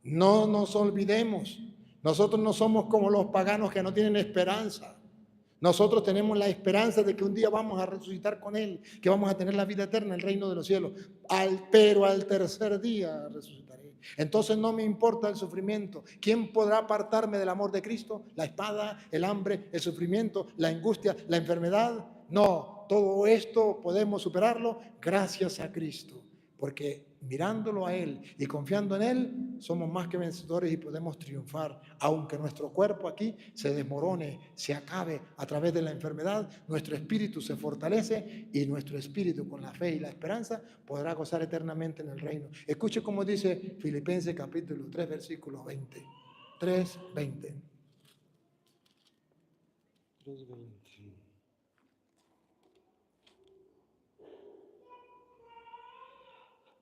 No nos olvidemos. Nosotros no somos como los paganos que no tienen esperanza. Nosotros tenemos la esperanza de que un día vamos a resucitar con Él, que vamos a tener la vida eterna, el reino de los cielos. Pero al tercer día resucitaré. Entonces no me importa el sufrimiento. ¿Quién podrá apartarme del amor de Cristo? La espada, el hambre, el sufrimiento, la angustia, la enfermedad. No, todo esto podemos superarlo gracias a Cristo. Porque mirándolo a Él y confiando en Él, somos más que vencedores y podemos triunfar. Aunque nuestro cuerpo aquí se desmorone, se acabe a través de la enfermedad, nuestro espíritu se fortalece y nuestro espíritu con la fe y la esperanza podrá gozar eternamente en el reino. Escuche cómo dice Filipenses capítulo 3, versículo 20. 3:20. 3:20.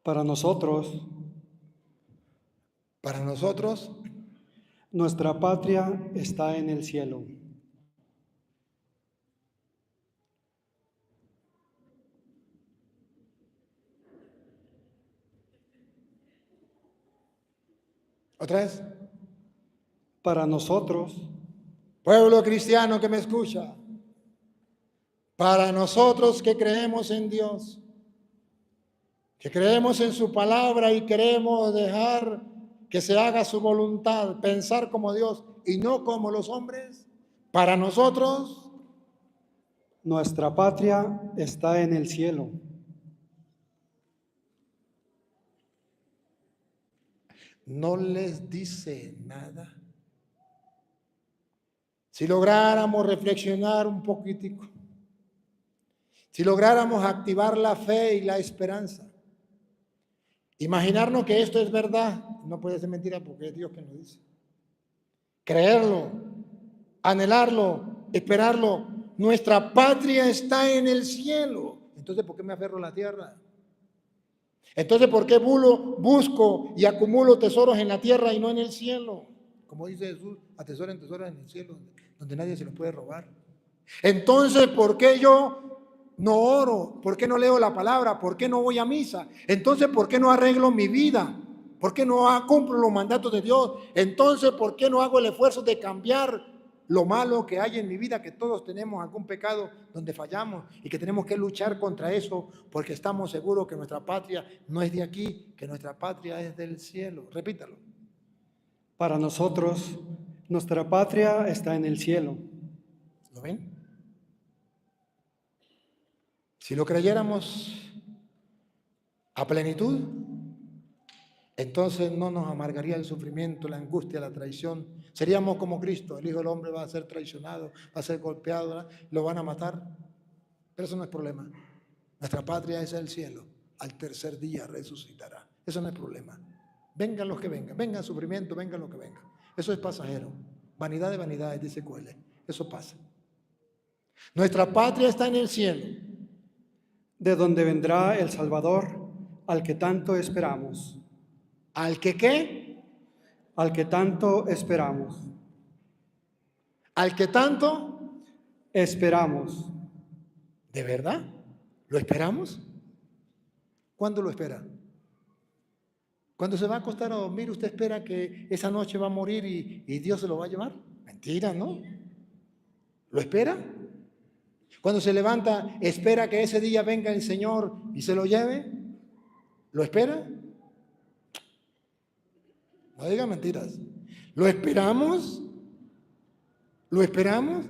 Para nosotros, nuestra patria está en el cielo. ¿Otra vez? Para nosotros, Pueblo cristiano que me escucha, para nosotros que creemos en Dios, que creemos en su palabra y queremos dejar que se haga su voluntad, pensar como Dios y no como los hombres, para nosotros nuestra patria está en el cielo. no les dice nada. Si lográramos reflexionar un poquitico, si lográramos activar la fe y la esperanza, imaginarnos que esto es verdad, no puede ser mentira porque es Dios quien lo dice. Creerlo, anhelarlo, esperarlo. Nuestra patria está en el cielo. Entonces, ¿por qué me aferro a la tierra? Entonces, ¿por qué busco y acumulo tesoros en la tierra y no en el cielo? Como dice Jesús, atesoren tesoros en el cielo, donde nadie se los puede robar. Entonces, ¿por qué yo no oro? ¿Por qué no leo la palabra? ¿Por qué no voy a misa? Entonces, ¿por qué no arreglo mi vida? ¿Por qué no cumplo los mandatos de Dios? Entonces, ¿por qué no hago el esfuerzo de cambiar lo malo que hay en mi vida? Que todos tenemos algún pecado donde fallamos y que tenemos que luchar contra eso porque estamos seguros que nuestra patria no es de aquí, que nuestra patria es del cielo. Repítalo. Para nosotros, nuestra patria está en el cielo. ¿Lo ven? Si lo creyéramos a plenitud, entonces no nos amargaría el sufrimiento, la angustia, la traición. Seríamos como Cristo. El Hijo del Hombre va a ser traicionado, va a ser golpeado, ¿verdad? Lo van a matar. Pero eso no es problema. Nuestra patria es el cielo. Al tercer día resucitará. Eso no es problema. Vengan los que vengan. Venga el sufrimiento, venga lo que venga. Eso es pasajero. Vanidad de vanidades, dice Coelho. Eso pasa. Nuestra patria está en el cielo, de donde vendrá el Salvador, al que tanto esperamos. ¿Al que qué? Al que tanto esperamos. ¿Al que tanto? Esperamos. ¿De verdad? ¿Lo esperamos? ¿Cuándo lo espera? Cuando se va a acostar a dormir, ¿usted espera que esa noche va a morir y Dios se lo va a llevar? Mentira, ¿no? ¿Lo espera? Cuando se levanta, ¿espera que ese día venga el Señor y se lo lleve? ¿Lo espera? No diga mentiras. ¿Lo esperamos? ¿Lo esperamos?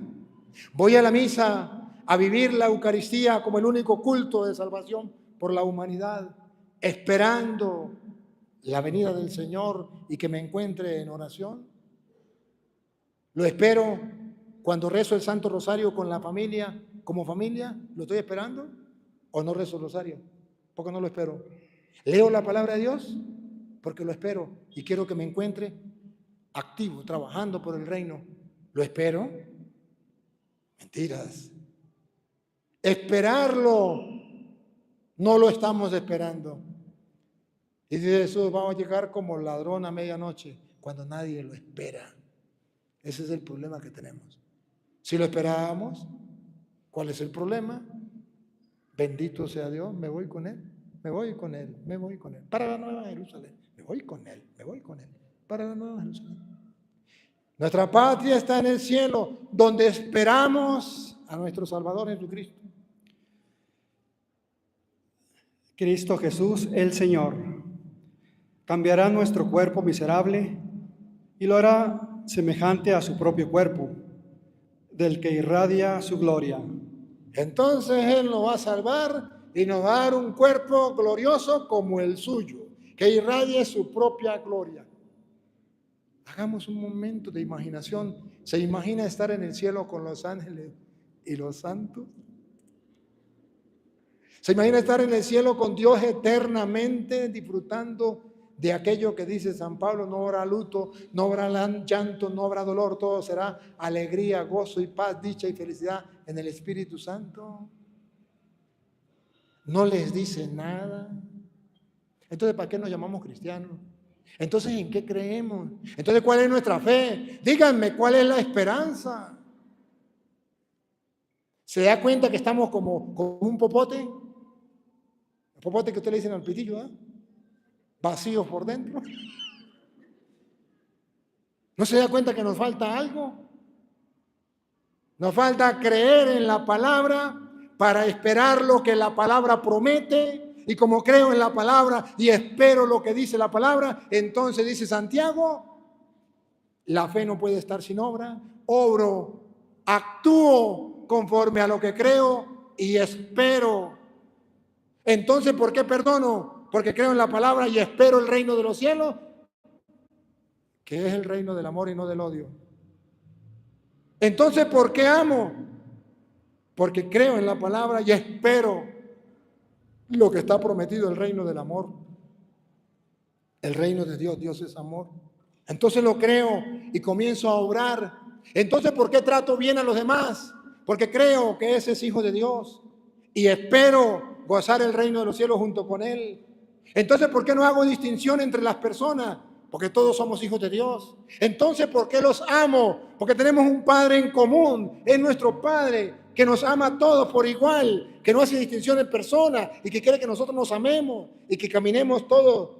Voy a la misa a vivir la Eucaristía como el único culto de salvación por la humanidad, esperando la venida del Señor y que me encuentre en oración. Lo espero cuando rezo el Santo Rosario con la familia, como familia. ¿Lo estoy esperando o no rezo el rosario? Porque no lo espero. Leo la palabra de Dios porque lo espero y quiero que me encuentre activo, trabajando por el reino. ¿Lo espero? Mentiras. Esperarlo, no lo estamos esperando. Y dice Jesús, vamos a llegar como ladrón a medianoche, cuando nadie lo espera. Ese es el problema que tenemos. Si lo esperábamos, ¿cuál es el problema? Bendito sea Dios, me voy con Él, me voy con Él, me voy con Él. Para la Nueva Jerusalén, me voy con Él, me voy con Él. Para la Nueva Jerusalén. Nuestra patria está en el cielo, donde esperamos a nuestro Salvador Jesucristo. Cristo Jesús, el Señor, cambiará nuestro cuerpo miserable y lo hará semejante a su propio cuerpo, del que irradia su gloria. Entonces Él nos va a salvar y nos va a dar un cuerpo glorioso como el suyo, que irradie su propia gloria. Hagamos un momento de imaginación. ¿Se imagina estar en el cielo con los ángeles y los santos? ¿Se imagina estar en el cielo con Dios eternamente disfrutando de aquello que dice San Pablo? No habrá luto, no habrá llanto, no habrá dolor, todo será alegría, gozo y paz, dicha y felicidad en el Espíritu Santo. No les dice nada. Entonces, ¿para qué nos llamamos cristianos? Entonces, ¿en qué creemos? Entonces, ¿cuál es nuestra fe? Díganme, ¿cuál es la esperanza? ¿Se da cuenta que estamos como un popote? El popote que usted le dicen al pitillo, ¿eh? Vacíos por dentro. ¿No se da cuenta que nos falta algo? Nos falta creer en la palabra para esperar lo que la palabra promete. Y como creo en la palabra y espero lo que dice la palabra, entonces dice Santiago, la fe no puede estar sin obra. Obro, actúo conforme a lo que creo y espero. Entonces, ¿por qué perdono? Porque creo en la palabra y espero el reino de los cielos, que es el reino del amor y no del odio. Entonces, ¿por qué amo? Porque creo en la palabra y espero lo que está prometido, el reino del amor. El reino de Dios, Dios es amor. Entonces lo creo y comienzo a obrar. Entonces, ¿por qué trato bien a los demás? Porque creo que ese es hijo de Dios y espero gozar el reino de los cielos junto con él. Entonces, ¿por qué no hago distinción entre las personas? Porque todos somos hijos de Dios. Entonces, ¿por qué los amo? Porque tenemos un Padre en común. Es nuestro Padre que nos ama a todos por igual, que no hace distinción en personas y que quiere que nosotros nos amemos y que caminemos todos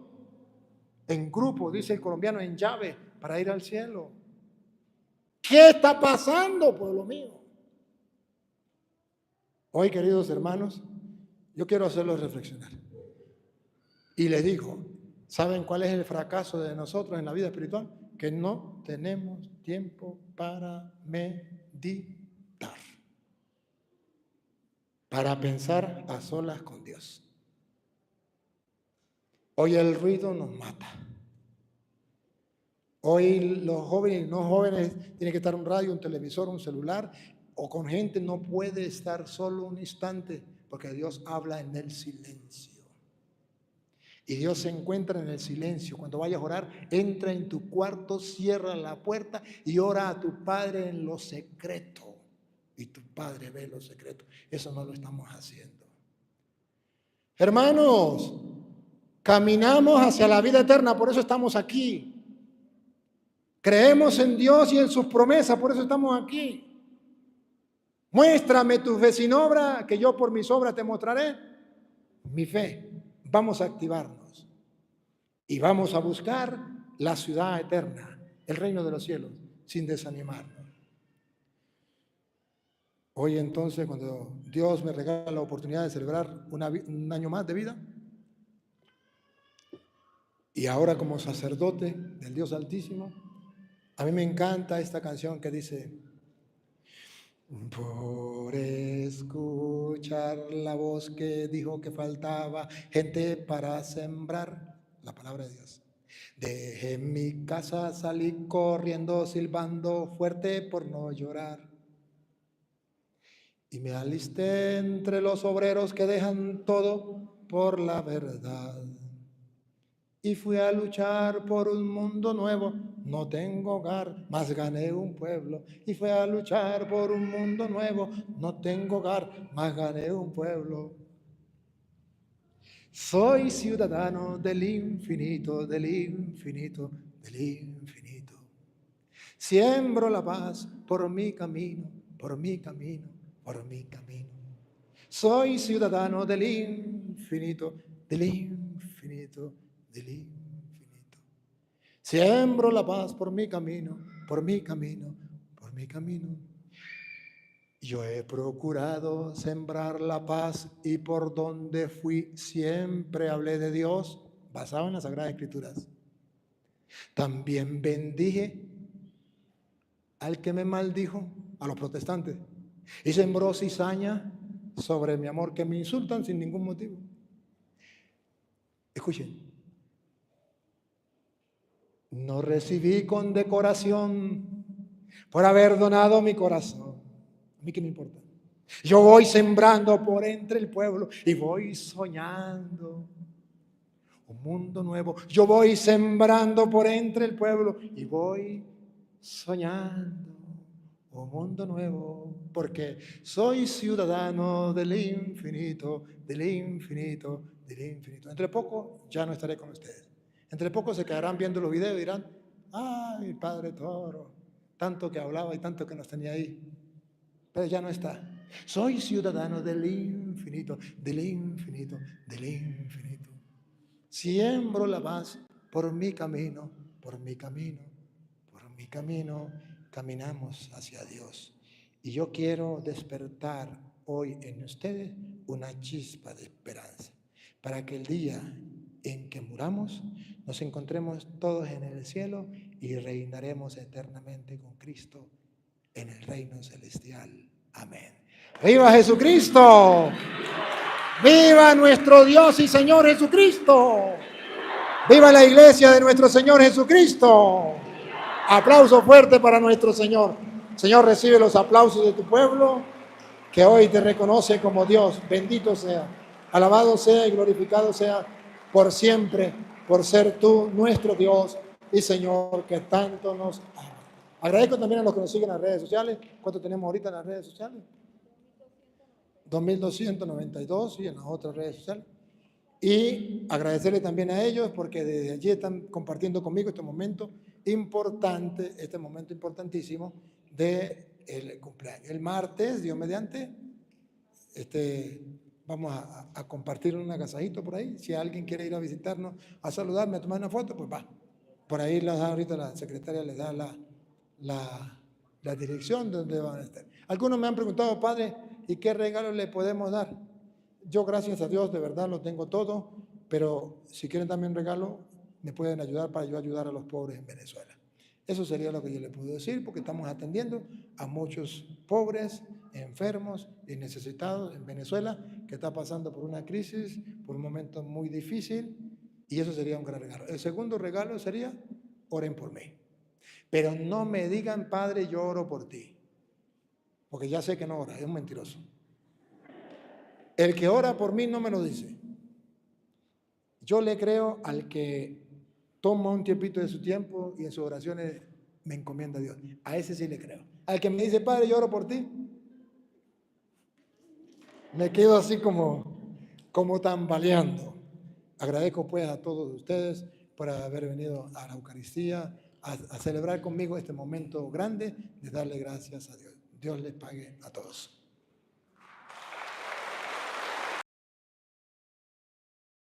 en grupo, dice el colombiano, en llave, para ir al cielo. ¿Qué está pasando, pueblo mío? Hoy, queridos hermanos, yo quiero hacerlos reflexionar. Y les digo, ¿saben cuál es el fracaso de nosotros en la vida espiritual? Que no tenemos tiempo para meditar, para pensar a solas con Dios. Hoy el ruido nos mata. Hoy los jóvenes, no jóvenes, tienen que estar un radio, un televisor, un celular, o con gente, no puede estar solo un instante, porque Dios habla en el silencio. Y Dios se encuentra en el silencio. Cuando vayas a orar, entra en tu cuarto, cierra la puerta y ora a tu Padre en lo secreto. Y tu Padre ve lo secreto. Eso no lo estamos haciendo. Hermanos, caminamos hacia la vida eterna, por eso estamos aquí. Creemos en Dios y en sus promesas, por eso estamos aquí. Muéstrame tu fe sin obra, que yo por mis obras te mostraré mi fe. Vamos a activarnos y vamos a buscar la ciudad eterna, el reino de los cielos, sin desanimarnos. Hoy entonces, cuando Dios me regala la oportunidad de celebrar un año más de vida, y ahora como sacerdote del Dios Altísimo, a mí me encanta esta canción que dice: por escuchar la voz que dijo que faltaba gente para sembrar la palabra de Dios. Dejé mi casa, salí corriendo, silbando fuerte por no llorar. Y me alisté entre los obreros que dejan todo por la verdad. Y fui a luchar por un mundo nuevo. No tengo hogar, mas gané un pueblo. Y fui a luchar por un mundo nuevo. No tengo hogar, mas gané un pueblo. Soy ciudadano del infinito, del infinito, del infinito. Siembro la paz por mi camino, por mi camino, por mi camino. Soy ciudadano del infinito, del infinito, del infinito. Siembro la paz por mi camino, por mi camino, por mi camino. Yo he procurado sembrar la paz y por donde fui siempre hablé de Dios, basado en las Sagradas Escrituras. También bendije al que me maldijo, a los protestantes, y sembró cizaña sobre mi amor, que me insultan sin ningún motivo. Escuchen, no recibí condecoración por haber donado mi corazón. ¿A mí qué me importa? Yo voy sembrando por entre el pueblo y voy soñando un mundo nuevo. Yo voy sembrando por entre el pueblo y voy soñando un mundo nuevo, porque soy ciudadano del infinito, del infinito, del infinito. Entre poco ya no estaré con ustedes. Entre poco se quedarán viendo los videos y dirán, ay, Padre Toro, tanto que hablaba y tanto que nos tenía ahí. Pero ya no está. Soy ciudadano del infinito, del infinito, del infinito. Siembro la paz por mi camino, por mi camino, por mi camino. Caminamos hacia Dios. Y yo quiero despertar hoy en ustedes una chispa de esperanza, para que el día en que muramos nos encontremos todos en el cielo y reinaremos eternamente con Cristo en el reino celestial. Amén. ¡Viva Jesucristo! ¡Viva nuestro Dios y Señor Jesucristo! ¡Viva la iglesia de nuestro Señor Jesucristo! Aplauso fuerte para nuestro Señor. Señor, recibe los aplausos de tu pueblo, que hoy te reconoce como Dios. Bendito sea, alabado sea y glorificado sea por siempre, por ser tú nuestro Dios y Señor, que tanto nos ama. Agradezco también a los que nos siguen en las redes sociales. ¿Cuánto tenemos ahorita en las redes sociales? 2.292, y en las otras redes sociales. Y agradecerle también a ellos porque desde allí están compartiendo conmigo este momento importante, este momento importantísimo del cumpleaños. El martes, Dios mediante, vamos a compartir un agasajito por ahí. Si alguien quiere ir a visitarnos, a saludarme, a tomar una foto, pues va. Por ahí ahorita la secretaria les da la dirección de donde van a estar. Algunos me han preguntado, Padre, ¿y qué regalo le podemos dar? Yo, gracias a Dios, de verdad lo tengo todo, pero si quieren también un regalo, me pueden ayudar para yo ayudar a los pobres en Venezuela. Eso sería lo que yo le puedo decir, porque estamos atendiendo a muchos pobres, enfermos y necesitados en Venezuela, que está pasando por una crisis, por un momento muy difícil, y eso sería un gran regalo. El segundo regalo sería, oren por mí. Pero no me digan, Padre, yo oro por ti, porque ya sé que no ora, es un mentiroso. El que ora por mí no me lo dice. Yo le creo al que toma un tiempito de su tiempo y en sus oraciones me encomienda a Dios. A ese sí le creo. Al que me dice, Padre, yo oro por ti, me quedo así como tambaleando. Agradezco pues a todos ustedes por haber venido a la Eucaristía, a celebrar conmigo este momento grande de darle gracias a Dios. Dios les pague a todos.